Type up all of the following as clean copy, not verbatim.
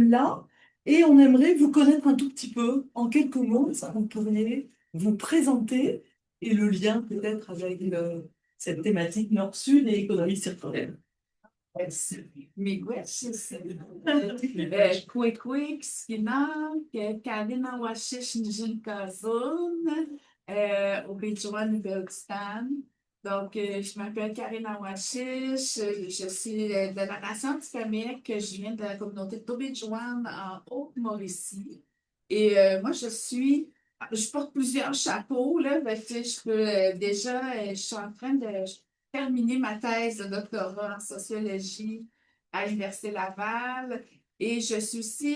là et on aimerait vous connaître un tout petit peu. En quelques mots, ça vous pourriez vous présenter et le lien peut-être avec cette thématique Nord-Sud et économie circulaire. Miigwetsis, Kwek, Skinak, Kalina Washish Njinkazon, au Bejuan Bergstan. Donc, je m'appelle Karina Washish, je suis de la nation Atikamekw, je viens de la communauté d'Obidjouan en Haute-Mauricie. Et moi, je porte plusieurs chapeaux, là, fait que, je peux déjà, je suis en train de terminé ma thèse de doctorat en sociologie à l'Université Laval et je suis aussi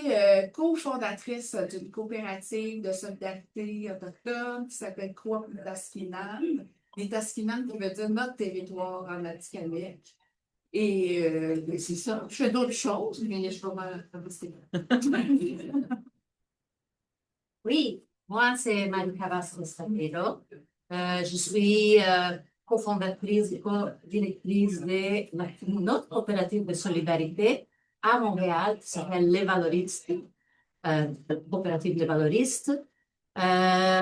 cofondatrice d'une coopérative de solidarité autochtone qui s'appelle Coop Nitaskinan. Nitaskinan qui veut dire notre territoire en Atikamekw. Et ben, c'est ça. Je fais d'autres choses, mais je vais m'en Oui, moi, c'est Marie Carrasco Restapero. Je suis cofondatrice et co-directrice de notre coopérative de solidarité à Montréal qui s'appelle Les Valoristes, coopérative Les Valoristes. Voilà,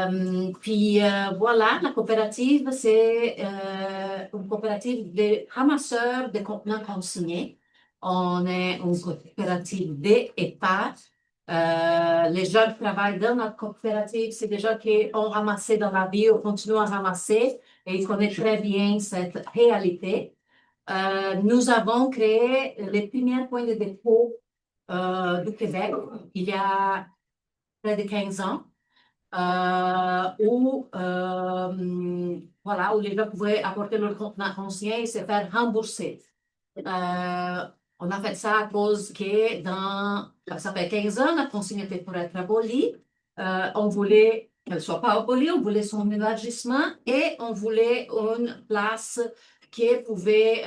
la coopérative, c'est une coopérative de ramasseurs de contenants consignés. On est une coopérative d'EHPAD. Les gens qui travaillent dans notre coopérative, c'est des gens qui ont ramassé dans la vie ou continuent à ramasser et ils connaissent très bien cette réalité. Nous avons créé les premiers points de dépôt du Québec il y a près de 15 ans. Voilà, où les gens pouvaient apporter leur contenant consigné et se faire rembourser. On a fait ça à cause que ça fait 15 ans, la consigne était pour être abolie. On voulait qu'elle ne soit pas abolie, on voulait son élargissement et on voulait une place qui pouvait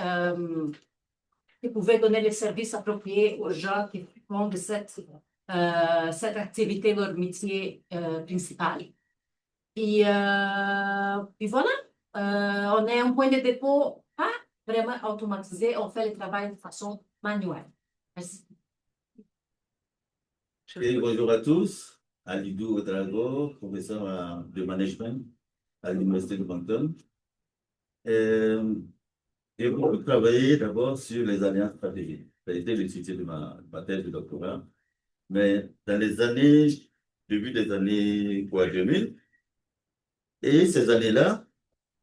donner les services appropriés aux gens qui font de cette activité leur métier principal. Puis voilà, on est un point de dépôt pas vraiment automatisé, on fait le travail de façon manuelle. Merci. Et bonjour à tous, Alidou Ouedraogo, professeur de management à l'Université de Moncton. J'ai beaucoup travaillé d'abord sur les alliances stratégiques. Ça a été le titre de ma thèse de doctorat. Mais dans les années, début des années 2000, et ces années-là,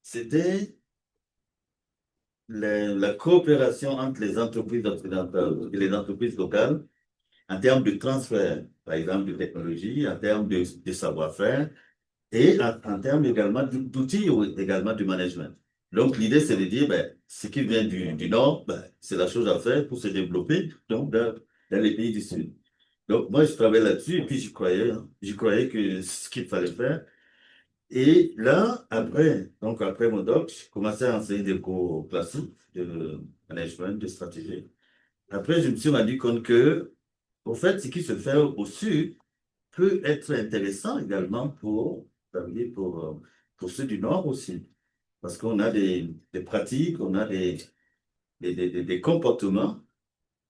c'était la coopération entre les entreprises occidentales et les entreprises locales en termes de transfert, par exemple, de technologie, en termes de savoir-faire et en termes également d'outils ou également du management. Donc, l'idée, c'est de dire, ben, ce qui vient du Nord, ben, c'est la chose à faire pour se développer donc, dans les pays du Sud. Donc, moi, je travaillais là-dessus et puis je croyais que c'est ce qu'il fallait faire. Et là, après mon doc, j'ai commencé à enseigner des cours classiques de management, de stratégie. Après, je me suis rendu compte que, au fait, ce qui se fait au Sud peut être intéressant également pour ceux du Nord aussi. Parce qu'on a des pratiques, on a des comportements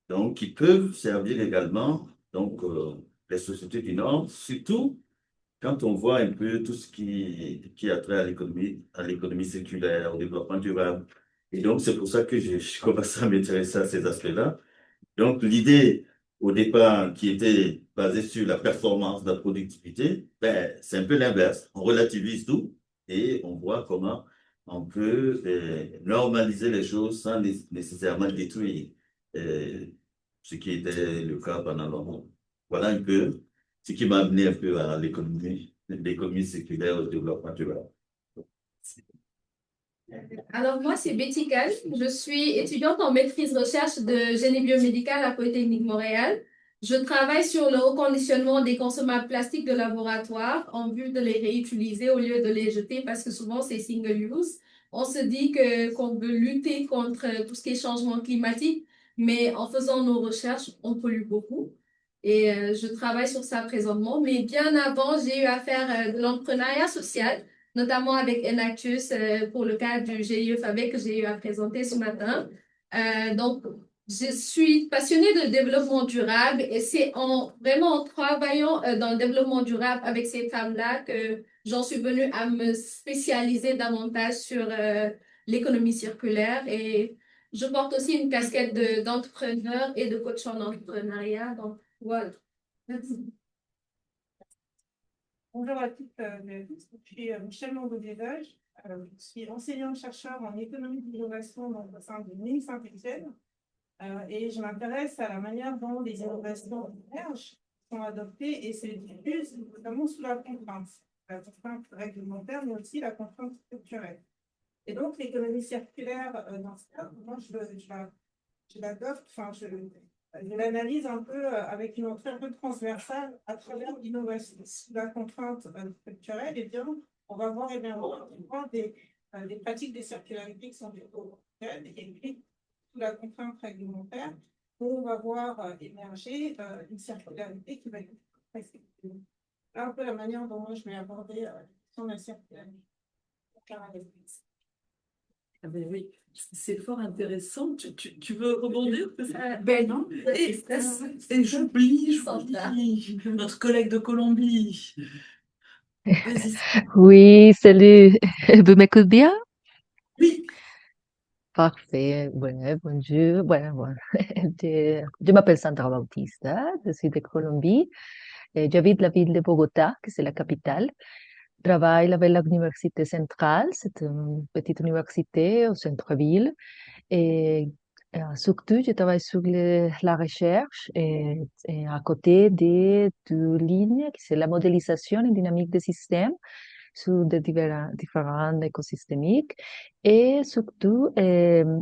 donc, qui peuvent servir également donc, les sociétés du Nord, surtout quand on voit un peu tout ce qui a trait à l'économie circulaire, au développement durable. Et donc, c'est pour ça que je commence à m'intéresser à ces aspects-là. Donc, l'idée, au départ, qui était basée sur la performance, la productivité, ben, c'est un peu l'inverse. On relativise tout et on voit comment on peut normaliser les choses sans nécessairement détruire euh, ce qui était le cas pendant longtemps. Voilà un peu ce qui m'a amené un peu à l'économie circulaire, au développement durable. Alors, moi, c'est Betty Cal. Je suis étudiante en maîtrise recherche de génie biomédical à Polytechnique Montréal. Je travaille sur le reconditionnement des consommables plastiques de laboratoire en vue de les réutiliser au lieu de les jeter parce que souvent, c'est single use. On se dit qu'on veut lutter contre tout ce qui est changement climatique, mais en faisant nos recherches, on pollue beaucoup. Et je travaille sur ça présentement. Mais bien avant, j'ai eu à faire de l'entrepreneuriat social, notamment avec Enactus pour le cas du GIE Fabec que j'ai eu à présenter ce matin. Donc, Je suis passionnée de développement durable et c'est vraiment en travaillant dans le développement durable avec ces femmes-là que j'en suis venue à me spécialiser davantage sur l'économie circulaire et je porte aussi une casquette d'entrepreneur et de coach en entrepreneuriat. Donc, voilà. Merci. Bonjour à toutes et à tous. Je suis Michèle Mongaud-Desveuges. Je suis enseignante-chercheur en économie de l'innovation au sein de l'UNI Saint-Étienne. Et je m'intéresse à la manière dont les innovations émergent, sont adoptées et se diffusent, notamment sous la contrainte réglementaire, mais aussi la contrainte structurelle. Et donc, l'économie circulaire, dans ce cas, moi, je l'adopte, enfin, je l'analyse un peu avec une entrée un peu transversale à travers l'innovation. Sous la contrainte structurelle, eh bien, on va voir des pratiques de circularité qui sont plutôt jeunes, et puis sous la contrainte réglementaire, on va voir émerger une circularité qui va être prescriptive. Là, un peu la manière dont moi je vais aborder la question de la circularité. Ah ben oui, c'est fort intéressant. Tu veux rebondir? Ben non. Et j'oublie notre collègue de Colombie. Vas-y. Oui, salut. Vous m'écoutez bien? Oui, Parfait. Ouais, bonjour. Bueno. Je m'appelle Sandra Bautista, je suis de Colombie. J'habite la ville de Bogota, que c'est la capitale. Je travaille avec l'Université centrale, c'est une petite université au centre-ville. Et surtout, je travaille sur la recherche et à côté de deux lignes, qui c'est la modélisation et dynamique des systèmes sur des différents écosystémiques et surtout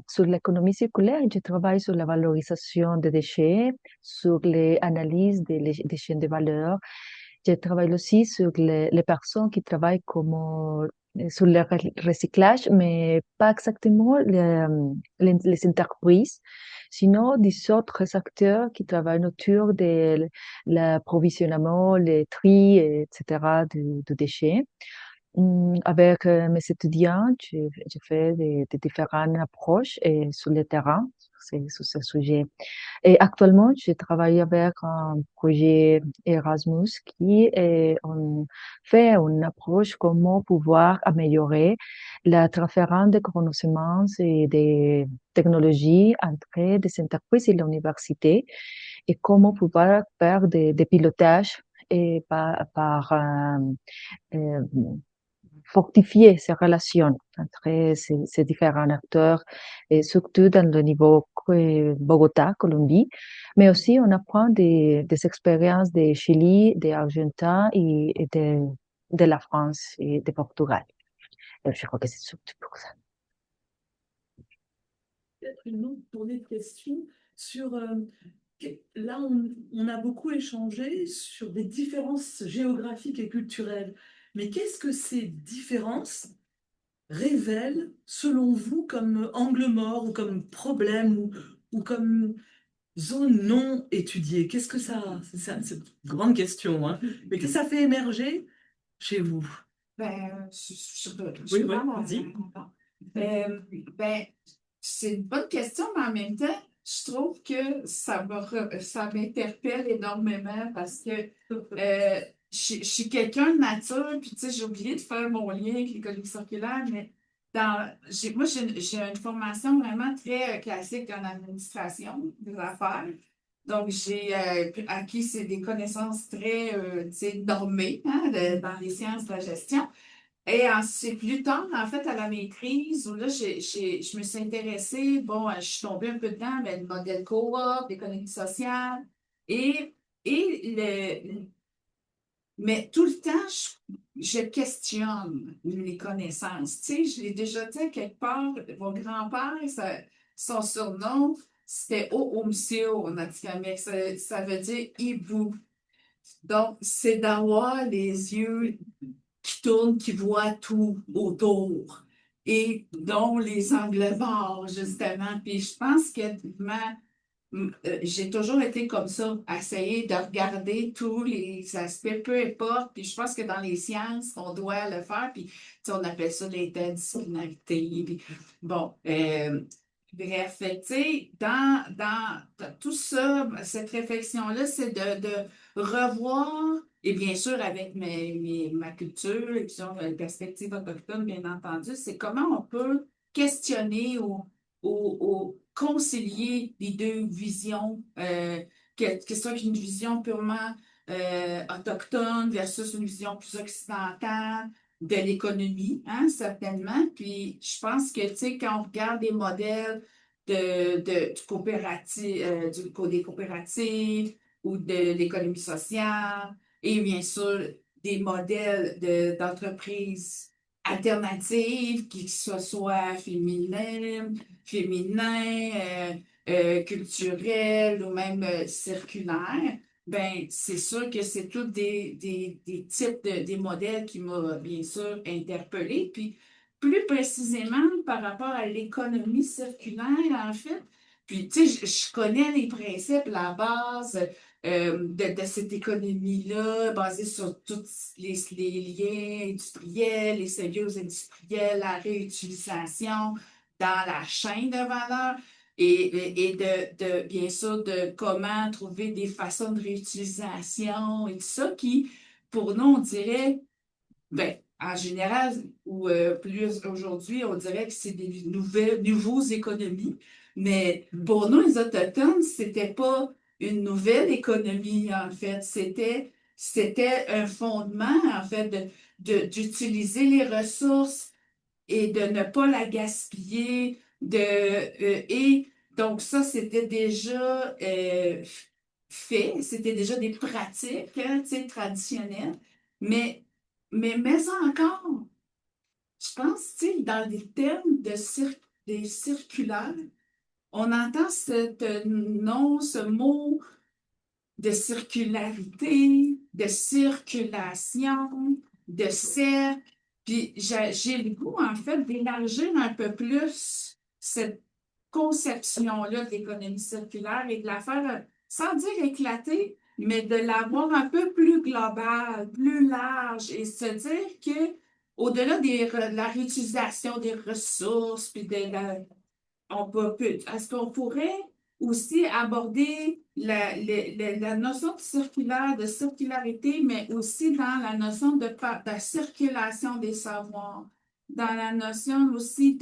sur l'économie circulaire. Je travaille sur la valorisation des déchets, sur l'analyse des chaînes de valeur. Je travaille aussi sur les personnes qui travaillent comme sur le recyclage, mais pas exactement les entreprises, sinon des autres acteurs qui travaillent autour de l'approvisionnement, le tri, etc., de déchets. Avec mes étudiants, je fais des différentes approches sur le terrain sur ce sujet. Et actuellement, je travaille avec un projet Erasmus on fait une approche comment pouvoir améliorer la transférence de connaissances et des technologies entre des entreprises et l'université et comment pouvoir faire des pilotages et euh, fortifier ces relations entre ces différents acteurs, et surtout dans le niveau Bogota, Colombie, mais aussi on apprend des expériences de Chili, d'Argentine et de la France et de Portugal. Et je crois que c'est surtout pour ça. peut-être une autre tournée de questions sur... là, on a beaucoup échangé sur des différences géographiques et culturelles. Mais qu'est-ce que ces différences révèlent, selon vous, comme angle mort ou comme problème ou comme zone non étudiée? Qu'est-ce que c'est une grande question, hein? Mais qu'est-ce que ça fait émerger chez vous? Ben, Oui, prends vas-y. ben, c'est une bonne question, mais en même temps, je trouve que ça m'interpelle énormément parce que je suis quelqu'un de nature, puis tu sais, j'ai oublié de faire mon lien avec l'économie circulaire, mais moi, j'ai une formation vraiment très classique en administration des affaires. Donc, j'ai acquis des connaissances très tu sais, normées hein, dans les sciences de la gestion. Et c'est plus tard, en fait, à la maîtrise, où là, je me suis intéressée, bon, je suis tombée un peu dedans, mais le modèle coop, l'économie sociale, et, mais tout le temps, je questionne les connaissances. Tu sais, je l'ai déjà dit quelque part, mon grand-père, son surnom, c'était Oumsio en Atikamekw. Ça veut dire hibou. Donc, c'est d'avoir les yeux qui tournent, qui voient tout autour et dont les angles morts, justement. Puis je pense que j'ai toujours été comme ça, à essayer de regarder tous les aspects, peu importe. Puis je pense que dans les sciences, on doit le faire. Puis tu sais, on appelle ça l'interdisciplinarité. Puis, bon, Bref, fait que, tu sais, dans tout ça, cette réflexion-là, c'est de revoir, et bien sûr avec ma culture et puis sur une perspective autochtone, bien entendu, c'est comment on peut questionner ou concilier les deux visions, que ce soit une vision purement autochtone versus une vision plus occidentale de l'économie, hein, certainement. Puis je pense que, tu sais, quand on regarde des modèles des coopératives ou de l'économie sociale, et bien sûr des modèles d'entreprises alternatives, qui ce soit féminin, culturel ou même circulaire, ben c'est sûr que c'est tous des types des modèles qui m'ont bien sûr interpellée. Puis plus précisément par rapport à l'économie circulaire, en fait. Puis, tu sais, je connais les principes, la base de cette économie-là, basée sur tous les liens industriels, les symbioses industrielles, la réutilisation dans la chaîne de valeur et bien sûr, de comment trouver des façons de réutilisation et tout ça qui, pour nous, on dirait, ben, en général, ou plus aujourd'hui, on dirait que c'est des nouveaux économies. Mais pour nous, les Autochtones, c'était pas une nouvelle économie, en fait. C'était un fondement, en fait, d'utiliser les ressources et de ne pas la gaspiller. Et donc, ça, c'était déjà fait. C'était déjà des pratiques, hein, tu sais, traditionnelles. Mais mais encore, je pense, tu sais, dans les termes des circulaires, on entend ce mot de circularité, de circulation, de cercle. Puis j'ai le goût, en fait, d'élargir un peu plus cette conception-là de l'économie circulaire et de la faire, sans dire éclater, mais de l'avoir un peu plus globale, plus large et se dire que au-delà de la réutilisation des ressources, puis est-ce qu'on pourrait aussi aborder la notion de circularité, mais aussi dans la notion de circulation des savoirs, dans la notion aussi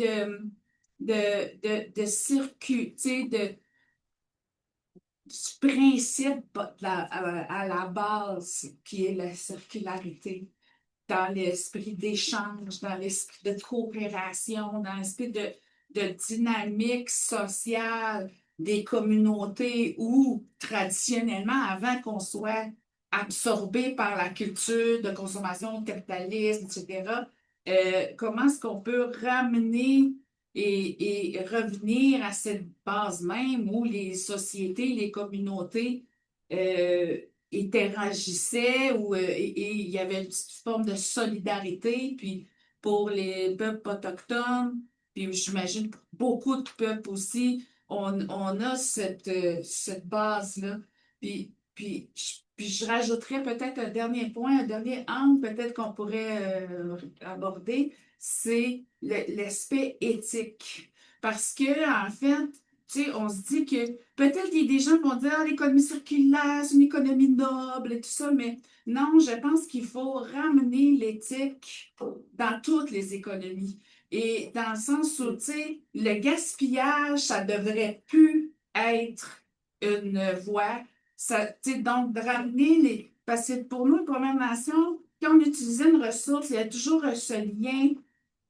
de circuit, tu sais, du principe à la base qui est la circularité, dans l'esprit d'échange, dans l'esprit de coopération, dans l'esprit de dynamique sociale des communautés où, traditionnellement, avant qu'on soit absorbé par la culture de consommation, de capitalisme, etc., comment est-ce qu'on peut ramener et revenir à cette base même où les sociétés, les communautés interagissaient et il y avait une petite forme de solidarité. Puis pour les peuples autochtones, puis j'imagine pour beaucoup de peuples aussi, on a cette base-là. Puis je rajouterais peut-être un dernier point, un dernier angle peut-être qu'on pourrait aborder, c'est l'aspect éthique. Parce que, en fait, tu sais, on se dit que peut-être qu'il y a des gens qui vont dire ah, l'économie circulaire, c'est une économie noble et tout ça, mais non, je pense qu'il faut ramener l'éthique dans toutes les économies. Et dans le sens où, tu sais, le gaspillage, ça devrait plus être une voie. Ça, tu sais, donc, de ramener les. Parce que pour nous, les Premières Nations, quand on utilisait une ressource, il y a toujours ce lien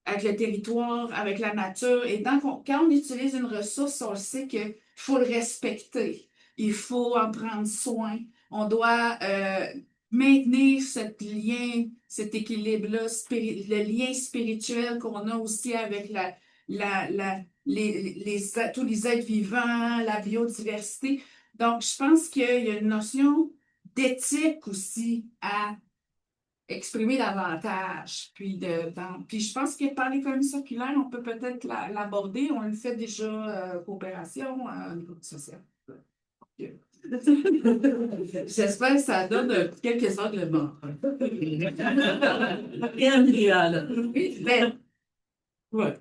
avec le territoire, avec la nature. Et donc, quand on utilise une ressource, on sait qu'il faut le respecter. Il faut en prendre soin. On doit maintenir cet équilibre-là, le lien spirituel qu'on a aussi avec tous les êtres vivants, la biodiversité. Donc, je pense qu'il y a une notion d'éthique aussi à exprimer davantage. Puis je pense que par l'économie circulaire, on peut peut-être l'aborder. On le fait déjà coopération au niveau social. J'espère que ça donne quelques angles. Et un idéal. Oui, ben, ouais.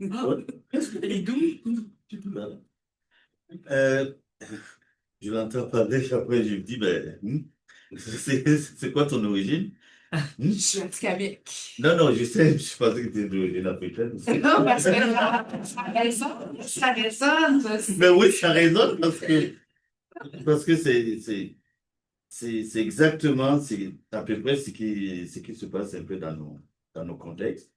Et d'où tu peux- Voilà. Euh, je l'entends parler, après je me dis, ben, c'est quoi ton origine? Je suis atikamekw. Non, non, je sais, je pensais que tu étais d'origine africaine. Non, parce que ça résonne. Mais oui, ça résonne parce que c'est exactement, c'est à peu près ce qui se passe un peu dans nos contextes.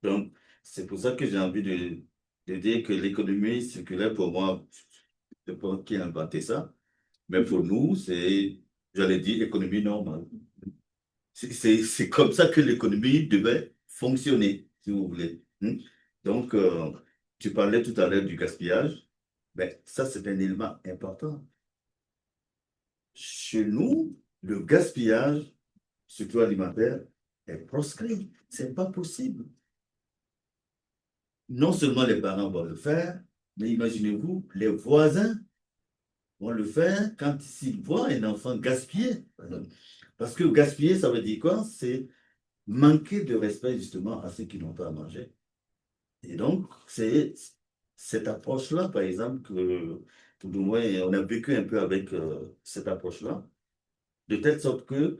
Donc, c'est pour ça que j'ai envie de dire que l'économie circulaire, pour moi, je ne sais pas qui a inventé ça, mais pour nous, c'est, j'allais dire, économie normale. C'est comme ça que l'économie devait fonctionner, si vous voulez. Donc, tu parlais tout à l'heure du gaspillage. Ben, ça, c'est un élément important. Chez nous, le gaspillage, surtout alimentaire, est proscrit. C'est pas possible. Non seulement les parents vont le faire, mais imaginez-vous, les voisins vont le faire quand ils voient un enfant gaspiller. Parce que gaspiller, ça veut dire quoi? C'est manquer de respect justement à ceux qui n'ont pas à manger. Et donc, c'est cette approche-là, par exemple, que tout du moins, on a vécu un peu avec cette approche-là, de telle sorte que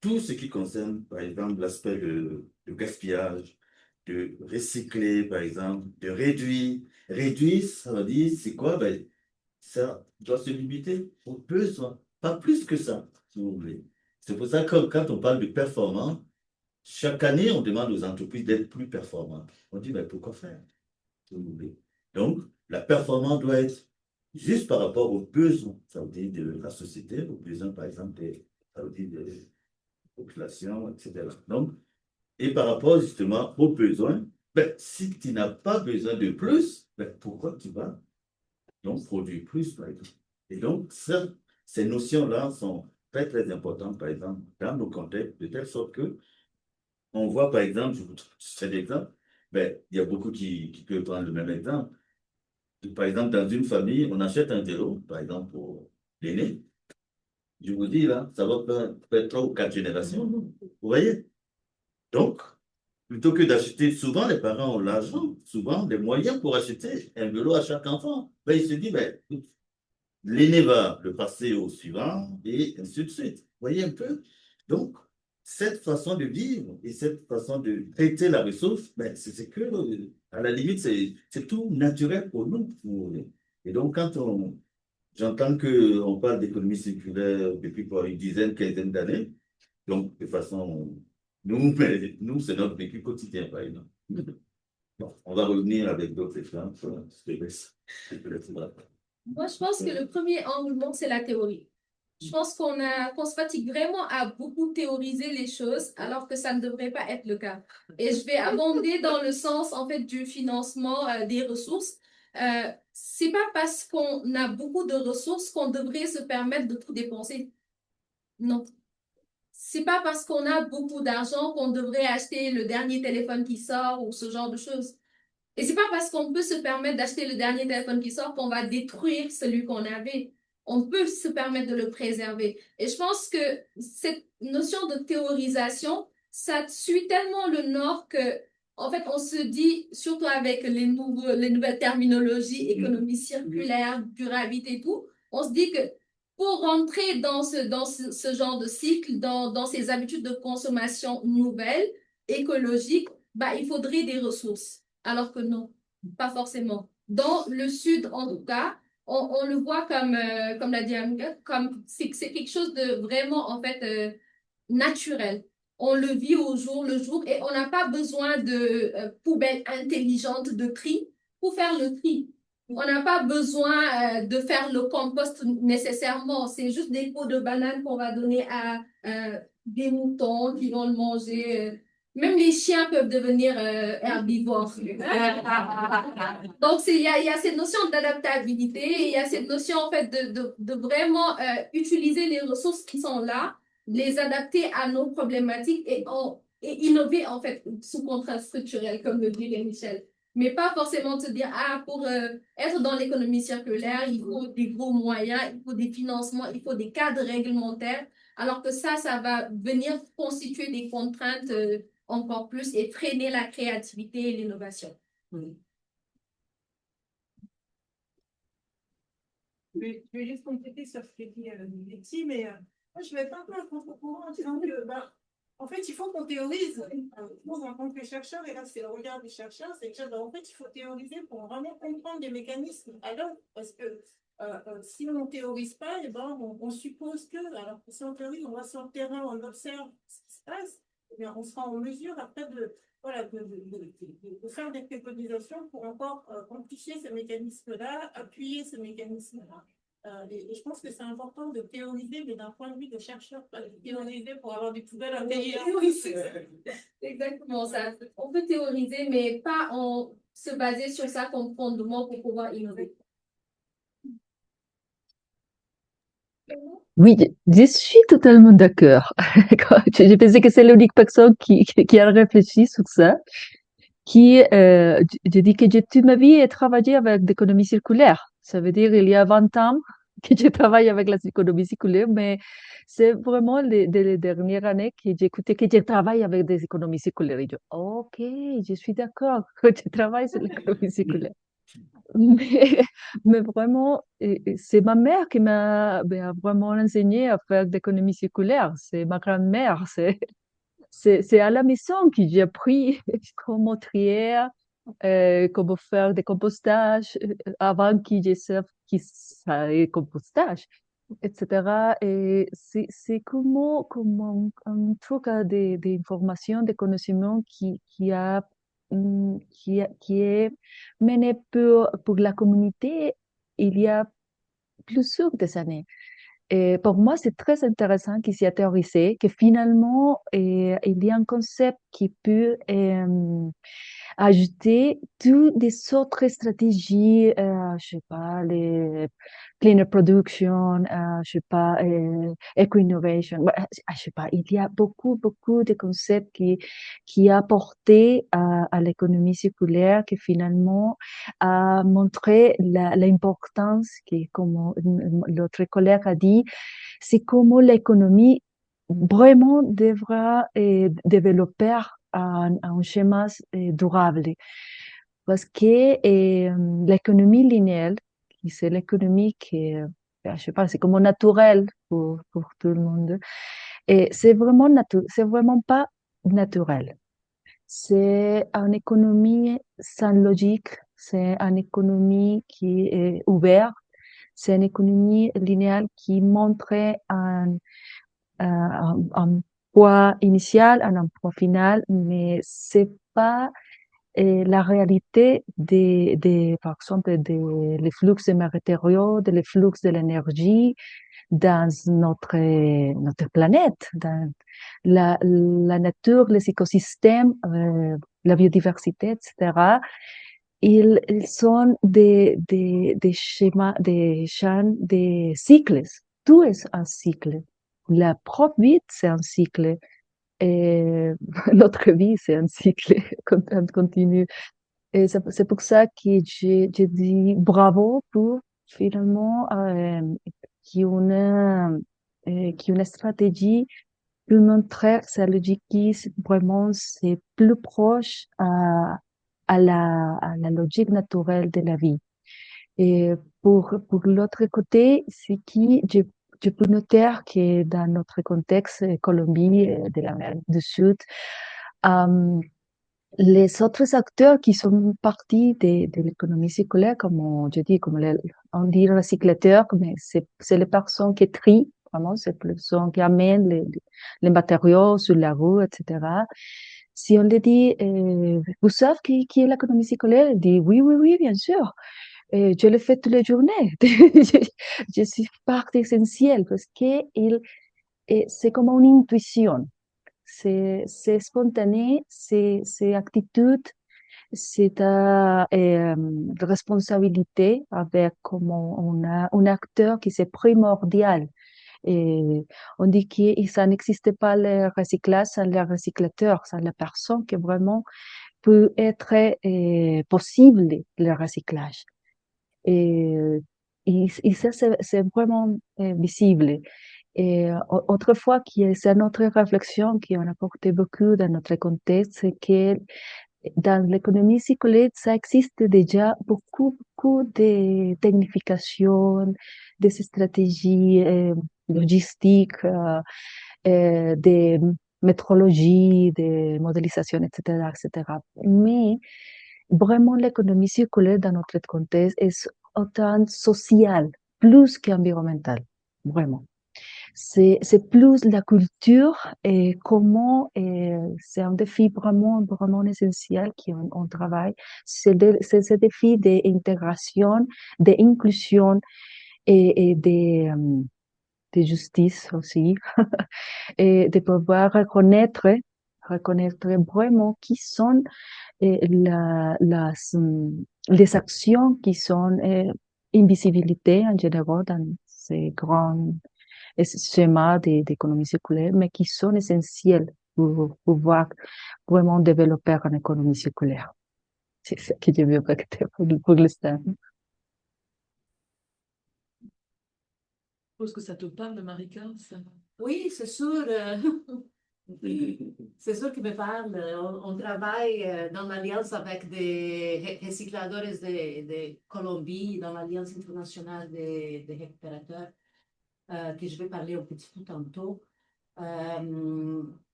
tout ce qui concerne, par exemple, l'aspect de gaspillage, de recycler, par exemple, de réduire. Réduire, ça veut dire, c'est quoi? Ben, ça doit se limiter aux besoins, pas plus que ça, si vous voulez. C'est pour ça que quand on parle de performance, chaque année, on demande aux entreprises d'être plus performantes. On dit, mais pourquoi faire, si vous voulez? Donc, la performance doit être juste par rapport aux besoins, ça veut dire de la société, aux besoins, par exemple, ça veut dire des populations, etc. Donc, et par rapport justement aux besoins, ben, si tu n'as pas besoin de plus, ben, pourquoi tu vas donc produire plus, par exemple? Et donc, ça, ces notions-là sont très, très importantes, par exemple, dans nos contextes, de telle sorte que on voit, par exemple, je vous fais l'exemple, ben, il y a beaucoup qui peuvent prendre le même exemple. Par exemple, dans une famille, on achète un vélo, par exemple, pour l'aîné. Je vous dis, là, ça va faire 3 ou 4 générations. Vous voyez? Donc, plutôt que d'acheter, souvent les parents ont l'argent, souvent les moyens pour acheter un vélo à chaque enfant. Ben, il se dit, ben, l'aîné va le passer au suivant et ainsi de suite. Vous voyez un peu? Donc, cette façon de vivre et cette façon de traiter la ressource, ben, c'est que, à la limite, c'est tout naturel pour nous. Et donc, j'entends qu'on parle d'économie circulaire depuis quoi, une dizaine, quinzaine d'années, donc, de façon, nous, c'est notre vécu quotidien, par exemple. Bon, on va revenir avec d'autres exemples. Je te laisse là. Moi, je pense que le premier engouement, c'est la théorie. Je pense qu'on se fatigue vraiment à beaucoup théoriser les choses, alors que ça ne devrait pas être le cas. Et je vais abonder dans le sens, en fait, du financement des ressources. C'est pas parce qu'on a beaucoup de ressources qu'on devrait se permettre de tout dépenser. Non. C'est pas parce qu'on a beaucoup d'argent qu'on devrait acheter le dernier téléphone qui sort ou ce genre de choses. Et c'est pas parce qu'on peut se permettre d'acheter le dernier téléphone qui sort qu'on va détruire celui qu'on avait. On peut se permettre de le préserver. Et je pense que cette notion de théorisation, ça suit tellement le Nord que, en fait, on se dit, surtout avec les nouvelles terminologies, économie circulaire, durabilité et tout, on se dit que pour rentrer dans ce genre de cycle, dans ces habitudes de consommation nouvelles, écologiques, bah, il faudrait des ressources. Alors que non, pas forcément. Dans le sud, en tout cas, on le voit comme l'a dit Amika, comme c'est quelque chose de vraiment, en fait, naturel. On le vit au jour le jour et on n'a pas besoin de poubelles intelligentes de tri pour faire le tri. On n'a pas besoin de faire le compost nécessairement. C'est juste des pots de banane qu'on va donner à des moutons qui vont le manger. Même les chiens peuvent devenir herbivores. Donc, il y a cette notion d'adaptabilité, et il y a cette notion en fait de vraiment utiliser les ressources qui sont là, les adapter à nos problématiques et innover en fait sous contrainte structurelle, comme le dit Michel. Mais pas forcément se dire, ah, pour être dans l'économie circulaire, il faut des gros moyens, il faut des financements, il faut des cadres réglementaires, alors que ça va venir constituer des contraintes encore plus et freiner la créativité et l'innovation. Je vais juste compléter sur ce que dit Betty, mais moi, je vais pas un peu à contre-courant en disant que, en fait, il faut qu'on théorise. Nous, en tant que chercheurs, et là, c'est le regard des chercheurs, c'est que, en fait, il faut théoriser pour vraiment comprendre les mécanismes à l'œuvre, parce que si on ne théorise pas, eh ben, on suppose que, alors que si on théorise, on va sur le terrain, on observe ce qui se passe, eh bien, on sera en mesure après voilà, de faire des préconisations pour encore amplifier ces mécanismes-là, appuyer ces mécanismes-là. Et je pense que c'est important de théoriser, mais d'un point de vue de chercheur, pas de théoriser pour avoir des poubelles intelligentes. Oui, c'est exactement ça. On peut théoriser, mais pas en se baser sur ça comme fondement pour pouvoir innover. Oui, je suis totalement d'accord. Je pensais que c'est l'unique personne qui a réfléchi sur ça. Je dis que j'ai toute ma vie travaillé avec l'économie circulaire. Ça veut dire il y a 20 ans que je travaille avec l'économie circulaire, mais c'est vraiment les dernières années que j'ai écouté que je travaille avec des économies circulaires. Et je, ok, je suis d'accord que je travaille sur l'économie circulaire. Mais, mais vraiment, c'est ma mère qui m'a vraiment enseigné à faire de l'économie circulaire. C'est ma grand-mère. C'est à la maison que j'ai appris comment trier, comment faire des compostages avant que je sache qui ça est compostage, etc. Et c'est comment un truc d'information, de connaissances qui est mené pour la communauté il y a plusieurs des années. Et pour moi, c'est très intéressant qu'il s'y a théorisé que finalement, il y a un concept qui peut ajouter toutes des autres stratégies, je sais pas, les cleaner production, je sais pas, eco-innovation, je sais pas, il y a beaucoup de concepts qui a apporté à l'économie circulaire, qui finalement a montré l'importance, qui, comme l'autre collègue a dit, c'est comment l'économie vraiment devra développer un schéma durable. Parce que l'économie linéaire, c'est l'économie qui est, je sais pas, c'est comme naturel pour tout le monde. Et c'est vraiment pas naturel. C'est une économie sans logique, c'est une économie qui est ouverte, c'est une économie linéaire qui montre un poids initial, un poids final, mais c'est pas la réalité par exemple, les flux de matériaux, les flux de l'énergie dans notre planète, dans la nature, les écosystèmes, la biodiversité, etc. Ils sont des schémas, des chaînes, des cycles. Tout est un cycle. La propre vie, c'est un cycle. Et notre vie, c'est un cycle continu. Et c'est pour ça que je dis bravo pour finalement qu'il y ait une stratégie pour montrer que sa logique vraiment c'est plus proche à la logique naturelle de la vie. Et pour l'autre côté, c'est je peux noter que dans notre contexte, Colombie, de l'Amérique du Sud, les autres acteurs qui sont partis de l'économie circulaire, je dis, on dit recyclateurs, mais c'est les personnes qui trient, vraiment, c'est les personnes qui amènent les matériaux sur la route, etc. Si on les dit, vous savez qui est l'économie circulaire? Ils disent, oui, oui, oui, bien sûr. Je le fais toutes les journées. Je suis partie essentielle parce que c'est comme une intuition. C'est spontané, c'est attitude, c'est responsabilité avec comme on a un acteur qui c'est primordial. Et on dit que ça n'existe pas le recyclage sans le recyclateur, sans la personne qui vraiment peut être possible le recyclage. Et, et ça, c'est vraiment visible. Et autrefois, c'est notre réflexion qui en a apporté beaucoup dans notre contexte, c'est que Dans l'économie circulaire, ça existe déjà beaucoup de technification, des stratégies logistiques, de métrologie, de modélisation, etc., etc. Mais vraiment, l'économie circulaire dans notre contexte est autant sociale, plus qu'environnementale, vraiment. C'est plus la culture et comment c'est un défi vraiment essentiel qu'on travaille. C'est ce défi d'intégration, d'inclusion et de justice aussi. Et de pouvoir reconnaître vraiment qui sont les actions qui sont invisibilité en général dans ces grands schémas d'économie circulaire, mais qui sont essentiels pour pouvoir vraiment développer une économie circulaire. C'est ça que je veux rajouter pour l'instant. Je suppose que ça te parle, Marika, ça. Oui, c'est sûr. C'est sûr qu'il me parle. On travaille dans l'alliance avec des recycladores de Colombie, dans l'alliance internationale des récupérateurs, que je vais parler un petit peu tantôt.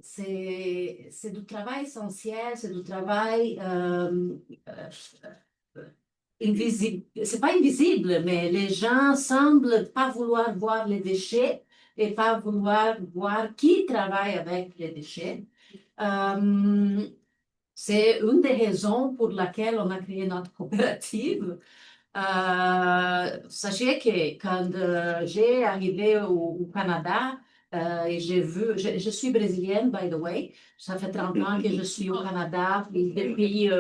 C'est du travail essentiel, c'est du travail invisible. C'est pas invisible, mais les gens semblent pas vouloir voir les déchets et pas vouloir voir qui travaille avec les déchets. C'est une des raisons pour laquelle on a créé notre coopérative. Sachez que quand j'ai arrivé au Canada, et j'ai vu, je suis brésilienne, by the way, ça fait 30 ans que je suis au Canada, et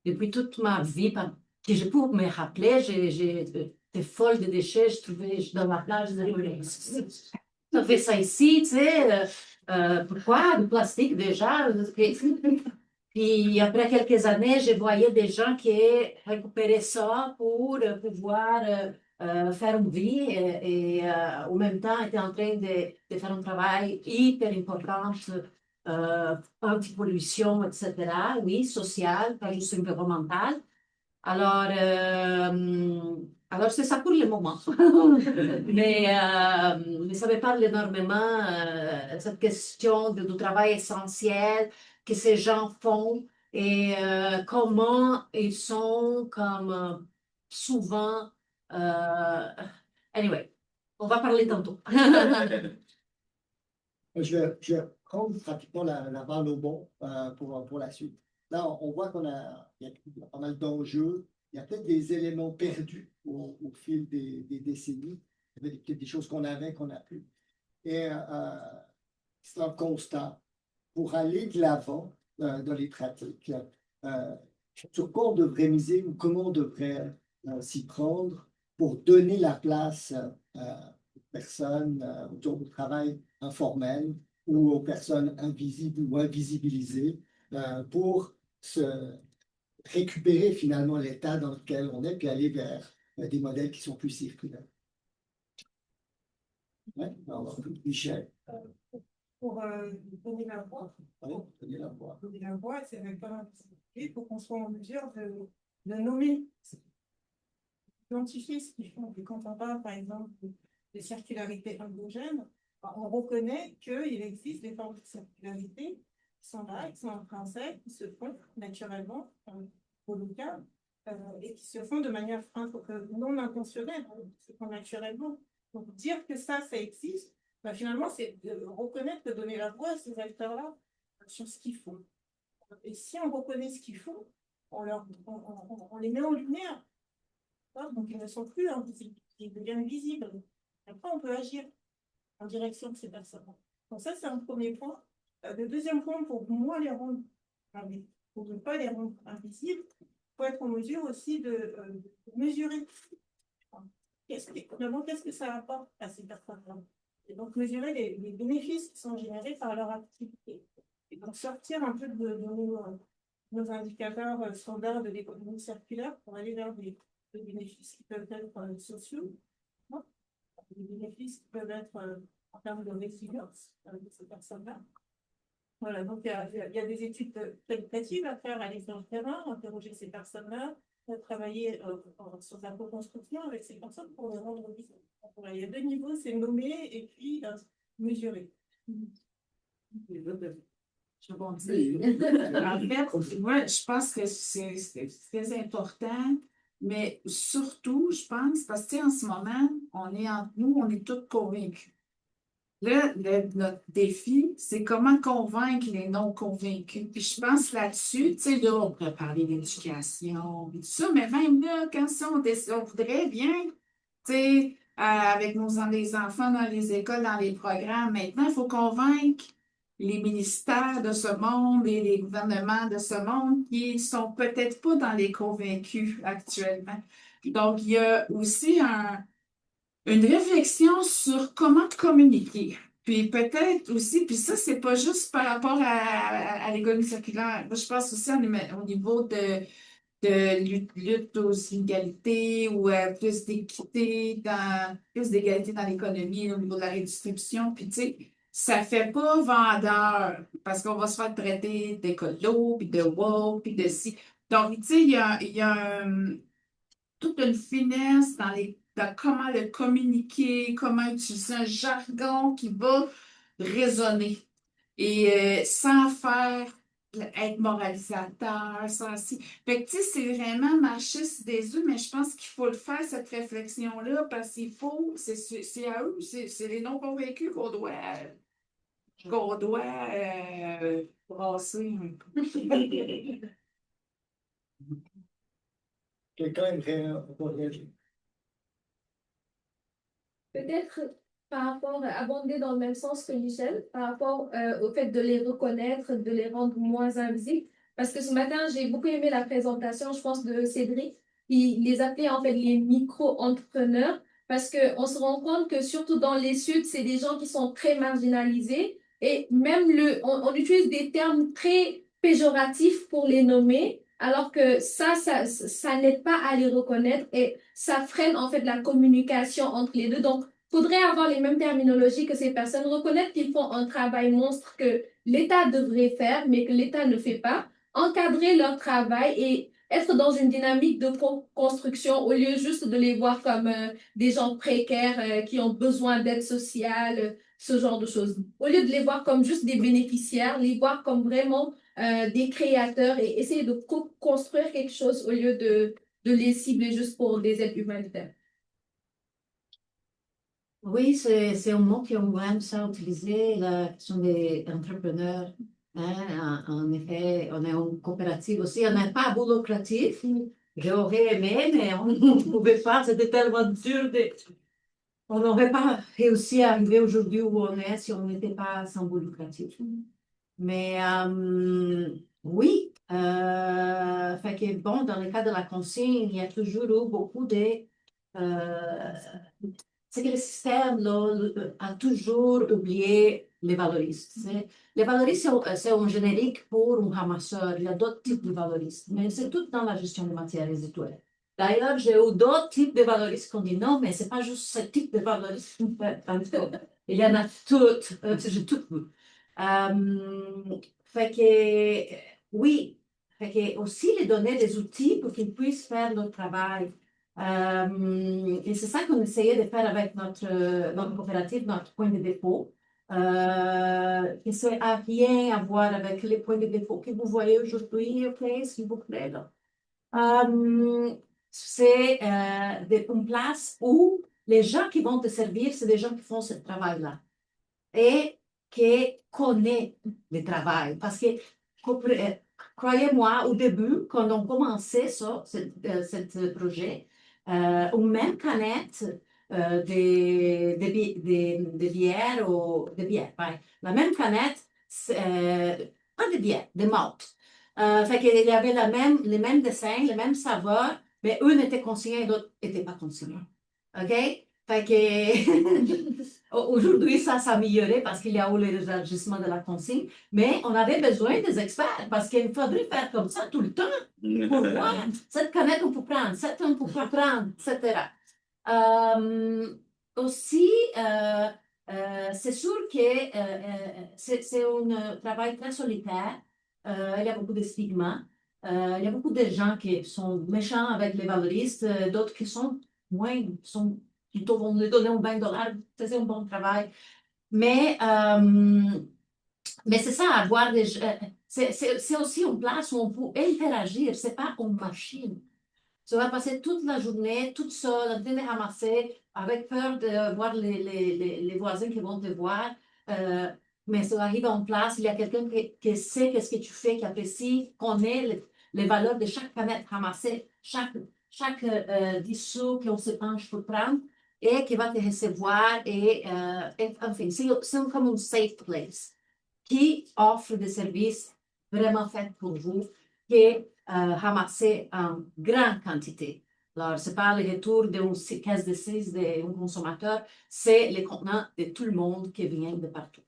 depuis toute ma vie, que je peux me rappeler, j'étais folle de déchets, je trouvais dans la plage, je disais, ça fait ça ici, tu sais, pourquoi du plastique déjà? Puis après quelques années, je voyais des gens qui récupéraient ça pour pouvoir faire une vie et en même temps étaient en train de faire un travail hyper important, anti-pollution, etc. Oui, social, pas juste environnemental. Alors c'est ça pour le moment. Mais ça me parle énormément, cette question du travail essentiel que ces gens font et comment ils sont comme souvent... anyway, on va parler tantôt. Je vais prendre pratiquement la balle au bon pour la suite. Là, on voit il y a pas mal d'enjeux. Il y a peut-être des éléments perdus au fil des décennies. Il y avait peut-être des choses qu'on avait, qu'on n'a plus. Et c'est un constat. Pour aller de l'avant dans les pratiques, sur quoi on devrait miser ou comment on devrait s'y prendre pour donner la place aux personnes autour du travail informel ou aux personnes invisibles ou invisibilisées pour se récupérer finalement l'état dans lequel on est puis aller vers des modèles qui sont plus circulaires. Ouais, alors, Michel. Pour donner la voix. Donner la voix. Donner la voix, c'est vraiment compliqué pour qu'on soit en mesure de nommer, d'identifier ce qu'ils font. Et quand on parle, par exemple, de circularité endogène, on reconnaît qu'il existe des formes de circularité qui sont là, qui sont intrinsèques, qui se font naturellement, au local, et qui se font de manière non intentionnelle, qui se font naturellement. Donc, dire que ça existe, finalement, c'est de reconnaître, de donner la voix à ces acteurs-là sur ce qu'ils font. Et si on reconnaît ce qu'ils font, on les met en lumière. Donc, ils ne sont plus invisibles, ils deviennent visibles. Après, on peut agir en direction de ces personnes. Donc, ça, c'est un premier point. Le deuxième point, pour moins les rendre invisibles, pour ne pas les rendre invisibles, il faut être en mesure aussi de mesurer. Qu'est-ce que ça apporte à ces personnes-là? Et donc, mesurer les bénéfices qui sont générés par leur activité. Et donc, sortir un peu de nos indicateurs standards de l'économie circulaire pour aller vers des bénéfices qui peuvent être sociaux, des bénéfices qui peuvent être en termes de résilience de ces personnes-là. Voilà, donc il y a des études qualitatives à faire, aller sur le terrain, interroger ces personnes-là, travailler sur la co-construction avec ces personnes pour les rendre visibles. Voilà, il y a deux niveaux, c'est nommer et puis mesurer. Je rebondis. En fait, moi, je pense que c'est très important, mais surtout, je pense, parce que tu sais, en ce moment, on est tous convaincus. Là, notre défi, c'est comment convaincre les non-convaincus. Puis je pense là-dessus, tu sais, là, on pourrait parler d'éducation, et tout ça, mais même là, quand ça, on voudrait bien, tu sais, avec les enfants dans les écoles, dans les programmes, maintenant, il faut convaincre les ministères de ce monde et les gouvernements de ce monde qui sont peut-être pas dans les convaincus actuellement. Donc, il y a aussi une réflexion sur comment communiquer. Puis peut-être aussi, puis ça, c'est pas juste par rapport à l'économie circulaire. Moi, je pense aussi au niveau de lutte aux inégalités ou plus d'égalité dans l'économie au niveau de la redistribution. Puis tu sais, ça fait pas vendeur parce qu'on va se faire traiter d'écolo, puis de woke, puis de ci. Donc, tu sais, il y a toute une finesse dans comment le communiquer, comment utiliser un jargon qui va résonner et sans faire être moralisateur, sans si. Fait que, tu sais, c'est vraiment marcher sur des œufs, mais je pense qu'il faut le faire, cette réflexion-là, parce qu'il faut, c'est à eux, c'est les non-convaincus qu'on doit brasser un peu. Quelqu'un aimerait réagir? Peut-être par rapport, abonder dans le même sens que Michel, par rapport au fait de les reconnaître, de les rendre moins invisibles. Parce que ce matin, j'ai beaucoup aimé la présentation, je pense, de Cédric, qui les appelait en fait les micro-entrepreneurs, parce qu'on se rend compte que surtout dans les Suds, c'est des gens qui sont très marginalisés et même on utilise des termes très péjoratifs pour les nommer, alors que ça n'aide pas à les reconnaître et ça freine en fait la communication entre les deux. Donc, faudrait avoir les mêmes terminologies que ces personnes, reconnaître qu'ils font un travail monstre que l'État devrait faire, mais que l'État ne fait pas, encadrer leur travail et être dans une dynamique de construction au lieu juste de les voir comme des gens précaires qui ont besoin d'aide sociale, ce genre de choses. Au lieu de les voir comme juste des bénéficiaires, les voir comme vraiment des créateurs et essayer de construire quelque chose au lieu de les cibler juste pour des aides humanitaires. Oui, c'est un mot qu'on aime ça utiliser, la question des entrepreneurs. Hein, en effet, on est une coopérative aussi. On n'est pas boulot lucratif. J'aurais aimé, mais on ne pouvait pas. C'était tellement dur. On n'aurait pas réussi à arriver aujourd'hui où on est si on n'était pas sans boulot lucratif. Mais oui, fait que bon, dans le cas de la consigne, il y a toujours eu beaucoup de... c'est que le système là, a toujours oublié les valoristes. Les valoristes, c'est un générique pour un ramasseur. Il y a d'autres types de valoristes, mais c'est tout dans la gestion des matières résiduelles. D'ailleurs, j'ai eu d'autres types de valoristes qui ont dit non, mais c'est pas juste ce type de valoristes. Il y en a toutes. J'ai tout vu. Fait que, oui, fait que aussi les donner des outils pour qu'ils puissent faire leur travail. Et c'est ça qu'on essayait de faire avec notre coopérative, notre point de dépôt. Que ça n'a rien à voir avec les points de dépôt que vous voyez aujourd'hui, ok, s'il vous plaît. Là. C'est une place où les gens qui vont te servir, c'est des gens qui font ce travail-là. Et qui connaissent le travail. Parce que, croyez-moi, au début, quand on commençait ça, ce projet, une même canette de bière, ouais. La même canette, pas de bière, de malt. Fait qu'il y avait les mêmes dessins, les mêmes saveurs, mais eux n'étaient consignés et d'autres n'étaient pas consignés. OK? Fait que aujourd'hui, ça s'est amélioré parce qu'il y a eu l'élargissement de la consigne, mais on avait besoin des experts parce qu'il faudrait faire comme ça tout le temps pour voir cette canette on peut prendre, cette on peut pas prendre, etc. Aussi, C'est sûr que c'est un travail très solitaire. Il y a beaucoup de stigmas. Il y a beaucoup de gens qui sont méchants avec les valoristes, d'autres qui sont moins, sont plutôt vont nous donner un 20 $, ça c'est un bon travail. Mais, euh, mais c'est ça, avoir c'est aussi une place où on peut interagir, c'est pas une machine. Tu vas passer toute la journée toute seule, en train de ramasser, avec peur de voir les voisins qui vont te voir. Euh, mais ça arrive en place, il y a quelqu'un qui sait qu'est-ce que tu fais, qui apprécie, connaît les valeurs de chaque canette ramassée, chaque 10 sous qu'on se penche pour prendre, et qui va te recevoir. Enfin, c'est comme un safe place qui offre des services vraiment faits pour vous, qui ramassé en grande quantité. Alors, ce n'est pas le retour d'une caisse de 6 d'un consommateur, c'est les contenants de tout le monde qui vient de partout.